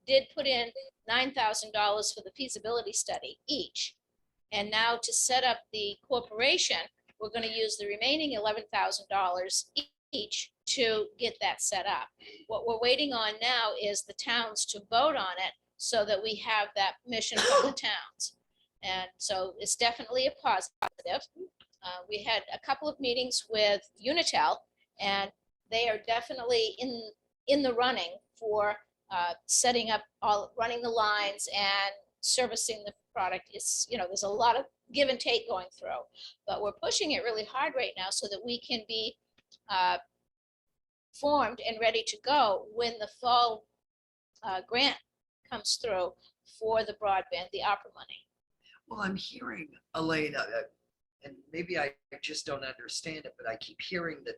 did put in $9,000 for the feasibility study each. And now to set up the corporation, we're going to use the remaining $11,000 each to get that set up. What we're waiting on now is the towns to vote on it so that we have that permission from the towns. And so it's definitely a positive. We had a couple of meetings with Unitel, and they are definitely in the running for setting up running the lines and servicing the product. It's, there's a lot of give and take going through, but we're pushing it really hard right now so that we can be formed and ready to go when the fall grant comes through for the broadband, the ARPA money. Well, I'm hearing, Elena, and maybe I just don't understand it, but I keep hearing that,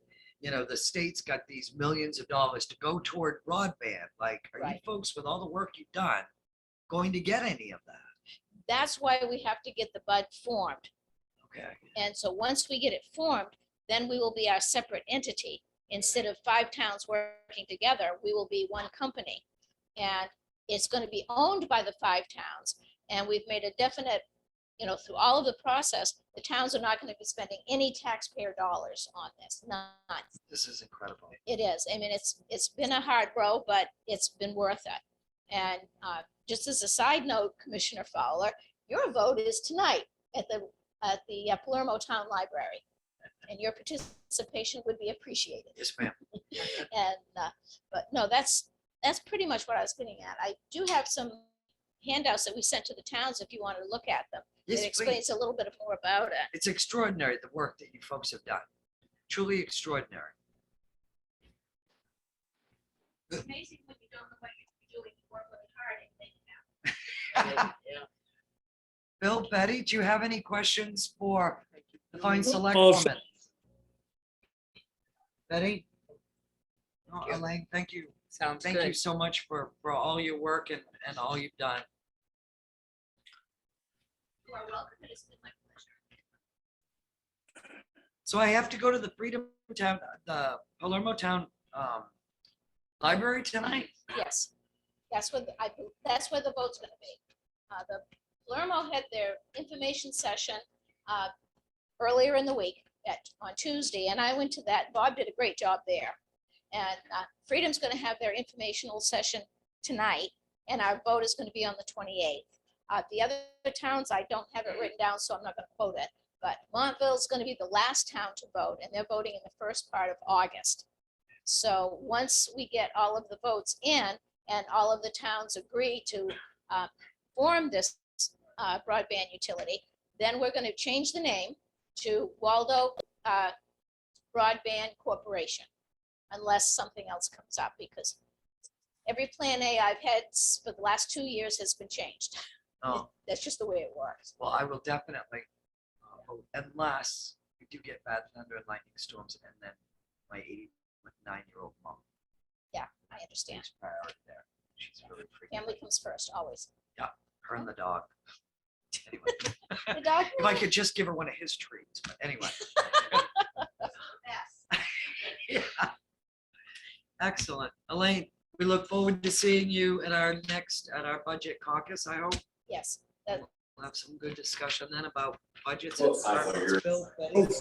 the state's got these millions of dollars to go toward broadband. Like, are you Right. folks, with all the work you've done, going to get any of that? That's why we have to get the BUD formed. Okay. And so once we get it formed, then we will be our separate entity. Instead of 5 towns working together, we will be one company. And it's going to be owned by the 5 towns. And we've made a definite, through all of the process, the towns are not going to be spending any taxpayer dollars on this. None. This is incredible. It is. I mean, it's been a hard road, but it's been worth it. And just as a side note, Commissioner Fowler, your vote is tonight at the Palermo Town Library, and your participation would be appreciated. Yes, ma'am. And but no, that's pretty much what I was getting at. I do have some handouts that we sent to the towns if you want to look at them. Yes, It explains please. a little bit more about it. It's extraordinary, the work that you folks have done. Truly extraordinary. It's amazing when you don't know what you're doing, you work really hard and think now. Bill, Betty, do you have any questions for the fine select All woman? Betty? No, you. Elaine, thank you. Sounds Thank you good. so much for all your work and all you've done. You are welcome. It has been my pleasure. So I have to go to the the Palermo Town Library tonight? Yes, that's where, that's where the vote's gonna be. The Palermo had their information session earlier in the week on Tuesday, and I went to that. Bob did a great job there. And Freedom's gonna have their informational session tonight, and our vote is gonna be on the 28th. The other towns, I don't have it written down, so I'm not gonna quote it, but Montville's gonna be the last town to vote, and they're voting in the first part of August. So once we get all of the votes in and all of the towns agree to form this broadband utility, then we're going to change the name to Waldo Broadband Corporation, unless something else comes up, because every Plan A I've had for the last 2 years has been changed. Oh, That's just the way it works. well, I will definitely, vote unless we do get bad thunder and lightning storms and then my 89-year-old mom Yeah, I understand. takes priority there. She's really freaking, Family comes first, always. her and the dog. Anyway, The dog. if I could just give her one of his treats, but anyway. Yeah. Excellent. Elaine, we look forward to seeing you at our budget caucus, I hope. Yes, We'll have some good discussion then about budgets. Well, and I thought you were- Bill,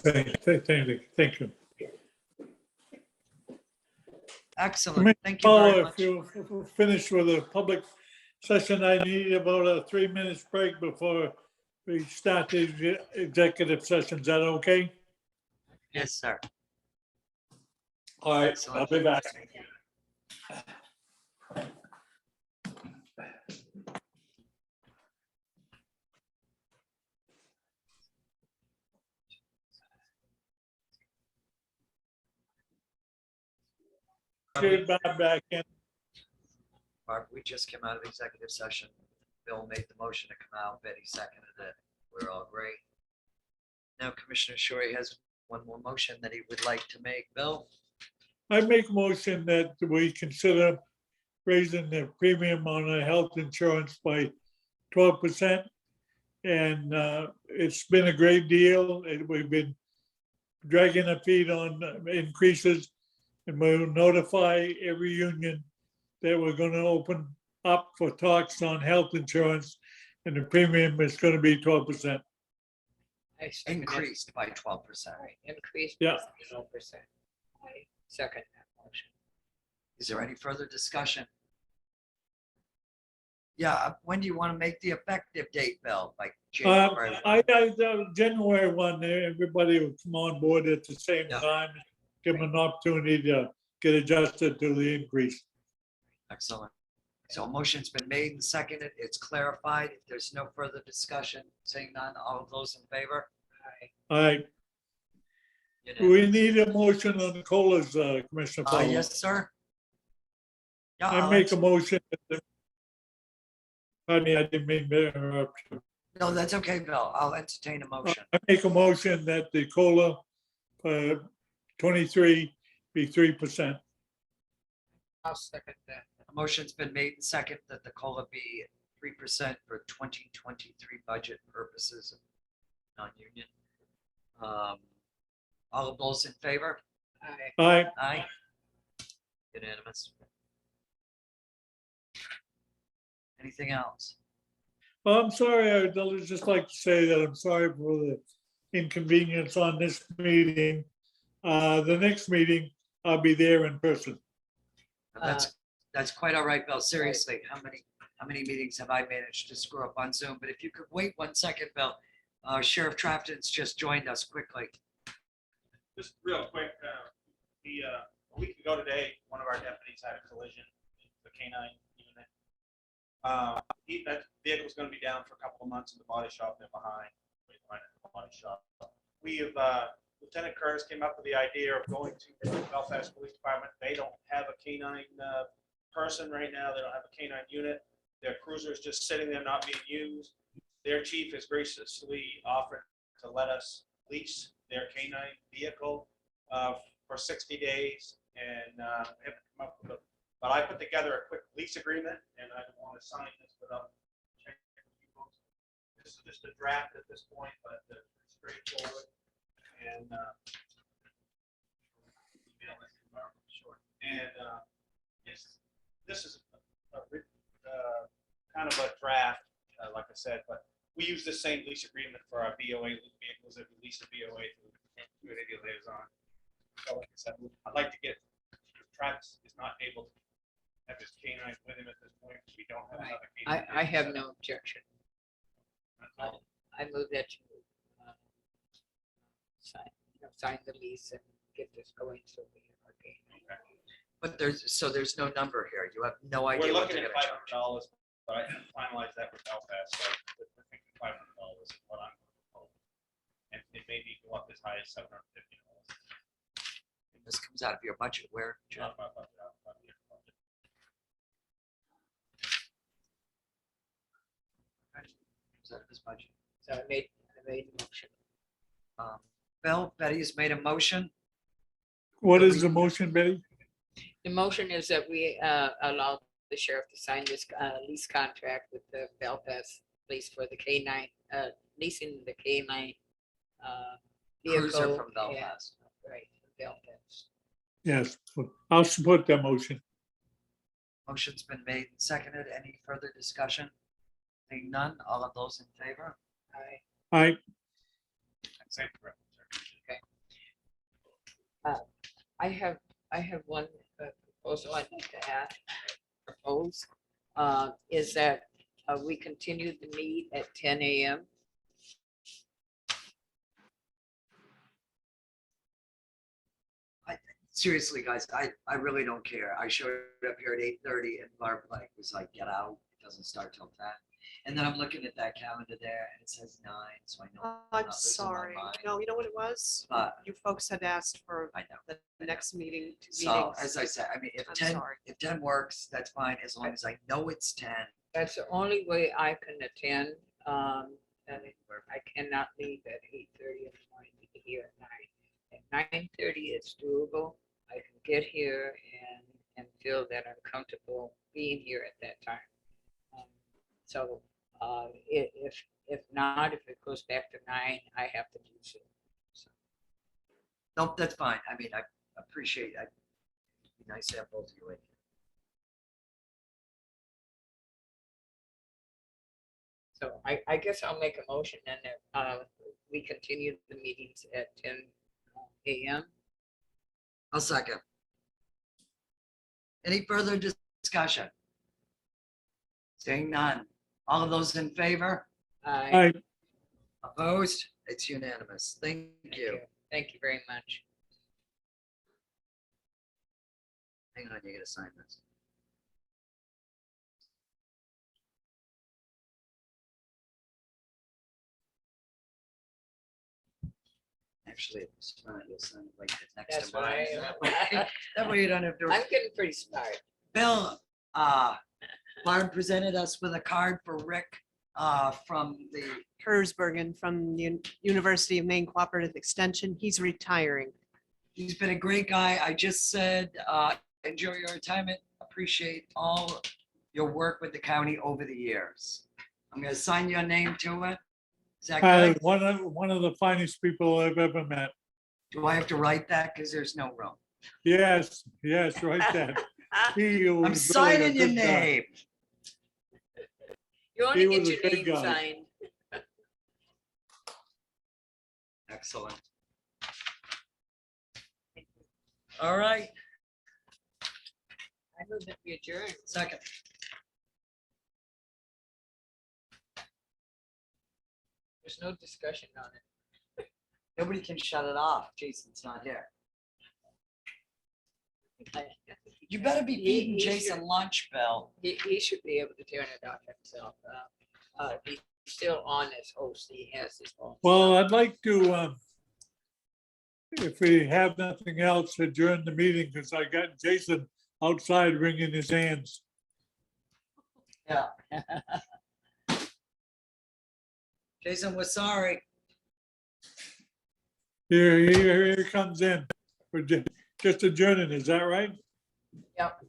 Betty. Thank you. Excellent. Thank you very Paula, much. if you finish with a public session, I need about a 3 minutes break before we start the executive session. Is that okay? Yes, sir. All right, I'll Excellent. be back. Okay, back in. Barb, we just came out of executive session. Bill made the motion to come out. Betty seconded it. We're all great. Now Commissioner Shorey has one more motion that he would like to make. Bill? I make a motion that we consider raising the premium on our health insurance by 12%. And it's been a great deal. We've been dragging our feet on increases. And we'll notify every union that we're going to open up for talks on health insurance. And the premium is going to be 12%. I second it. Increased by 12%. All right, increase. Yeah. 12%. I second that motion. Is there any further discussion? Yeah, when do you want to make the effective date, Bill? Like January? January 1, everybody will come on board at the same Yeah. time. Give them an opportunity to get adjusted to the increase. Excellent. So a motion's been made and seconded. It's clarified. If there's no further discussion, saying none, all of those in favor? All right, Unanimous. we need a motion on the COLAs, Commissioner Fowler. Yes, sir. Yeah, I I'll make a ent- motion. Pardon me, I didn't mean to interrupt you. No, that's okay, Bill. I'll entertain a motion. I make a motion that the COLA 23 be 3%. I'll second that. A motion's been made and seconded that the COLA be 3% for 2023 budget purposes, of non-union. All of those in favor? Aye. All right, Aye. Unanimous. Anything else? well, I'm sorry, I'd just like to say that I'm sorry for the inconvenience on this meeting. The next meeting, I'll be there in person. That's quite all right, Bill. Seriously, how many meetings have I managed to screw up on Zoom? But if you could wait 1 second, Bill. Sheriff Trafton's just joined us quickly. Just real quick, a week ago today, one of our deputies had a collision in the canine unit. That vehicle's gonna be down for a couple of months in the body shop there behind the body shop. We have, Lieutenant Curtis came up with the idea of going to the Belfast Police Department. They don't have a canine person right now. They don't have a canine unit. Their cruiser is just sitting there not being used. Their chief has graciously offered to let us lease their canine vehicle for 60 days and we haven't come up with a, but I put together a quick lease agreement, and I don't want to sign this without checking with you folks. This is just a draft at this point, but it's straightforward, and email it to Mark, sure. And this is kind of a draft, like I said, but we use the same lease agreement for our BOA vehicles that we lease a BOA through the liaison. So like I said, I'd like to get, Travis is not able to have his canine with him at this point. We don't have another canine. I have no objection. I move that you sign the lease and get this going so we are paying. But there's no number here. You have no idea We're what looking they're at gonna charge. $500, but I haven't finalized that with Belfast, so we're thinking $500 is what I'm going to propose. And it may be go up as high as $750. And this comes out of your budget. Where, Jeff? Not my budget, out of your budget. Comes out of his budget. So I made the motion. Bill, Betty's made a motion. What is the motion, Betty? The motion is that we allow the sheriff to sign this lease contract with the Belfast Police for the K9, leasing the K9 Cruiser vehicle. from Belfast. Yeah, right, Belfast. Yes, I'll support that motion. Motion's been made and seconded. Any further discussion? Seeing none, all of those in favor? I, Same for I have one proposal I'd like to propose, is that we continue the meet at 10 a.m. Seriously, guys, I really don't care. I showed up here at 8:30 and Barb like was like, get out. It doesn't start till 10. And then I'm looking at that calendar there and it says 9, so I know. I'm not losing my sorry. mind. No, you know what it was? You folks had asked for I know. the next meeting, 2 So meetings. as I said, I mean, if I'm 10, sorry. if 10 works, that's fine, as long as I know it's 10. That's the only way I can attend. And I cannot leave at 8:30 in the morning to get here at 9. At 9:30, it's doable. I can get here and feel that I'm comfortable being here at that time. So if not, if it goes back to 9, I have to do so. Nope, that's fine. I mean, I appreciate, it'd be nice to have both of you in. So I guess I'll make a motion and that we continue the meetings at 10 a.m. I'll second. Any further discussion? Seeing none. All of those in favor? I, Opposed? It's unanimous. Thank you. Thank you very much. Hang on, you're gonna sign this. Actually, it's fine. You'll sign it right next That's to mine. right. That way you don't have to. I'm getting pretty smart. Bill, Barb presented us with a card for Rick from the, Herzbergen from the University of Maine Cooperative Extension. He's retiring. he's been a great guy. I just said, enjoy your retirement. Appreciate all your work with the county over the years. I'm gonna sign your name to it. Is that good? one of the finest people I've ever met. Do I have to write that? Because there's no room. Yes, right there. He was I'm really a signing your good guy. name. You He only get was a your good name guy. signed. Excellent. All right, I move that we adjourn. second. There's no discussion on it. Nobody can shut it off. Jason's not here. You better be feeding He Jason lunch, Bill. He should be able to turn it off himself. He's still on as host. He has his own. Well, I'd like to, if we have nothing else, adjourn the meeting because I got Jason outside wringing his hands. Yeah. Jason, we're sorry. Here he comes in. just adjourning, is that right? Yep.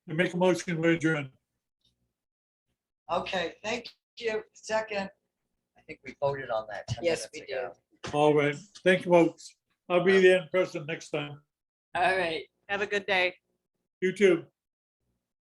I make a motion to adjourn. Okay, thank you. Second. I think we voted on that 10 Yes, minutes we ago. All right, thank you, folks. I'll be there in person next time. All right. Have a good day. You too.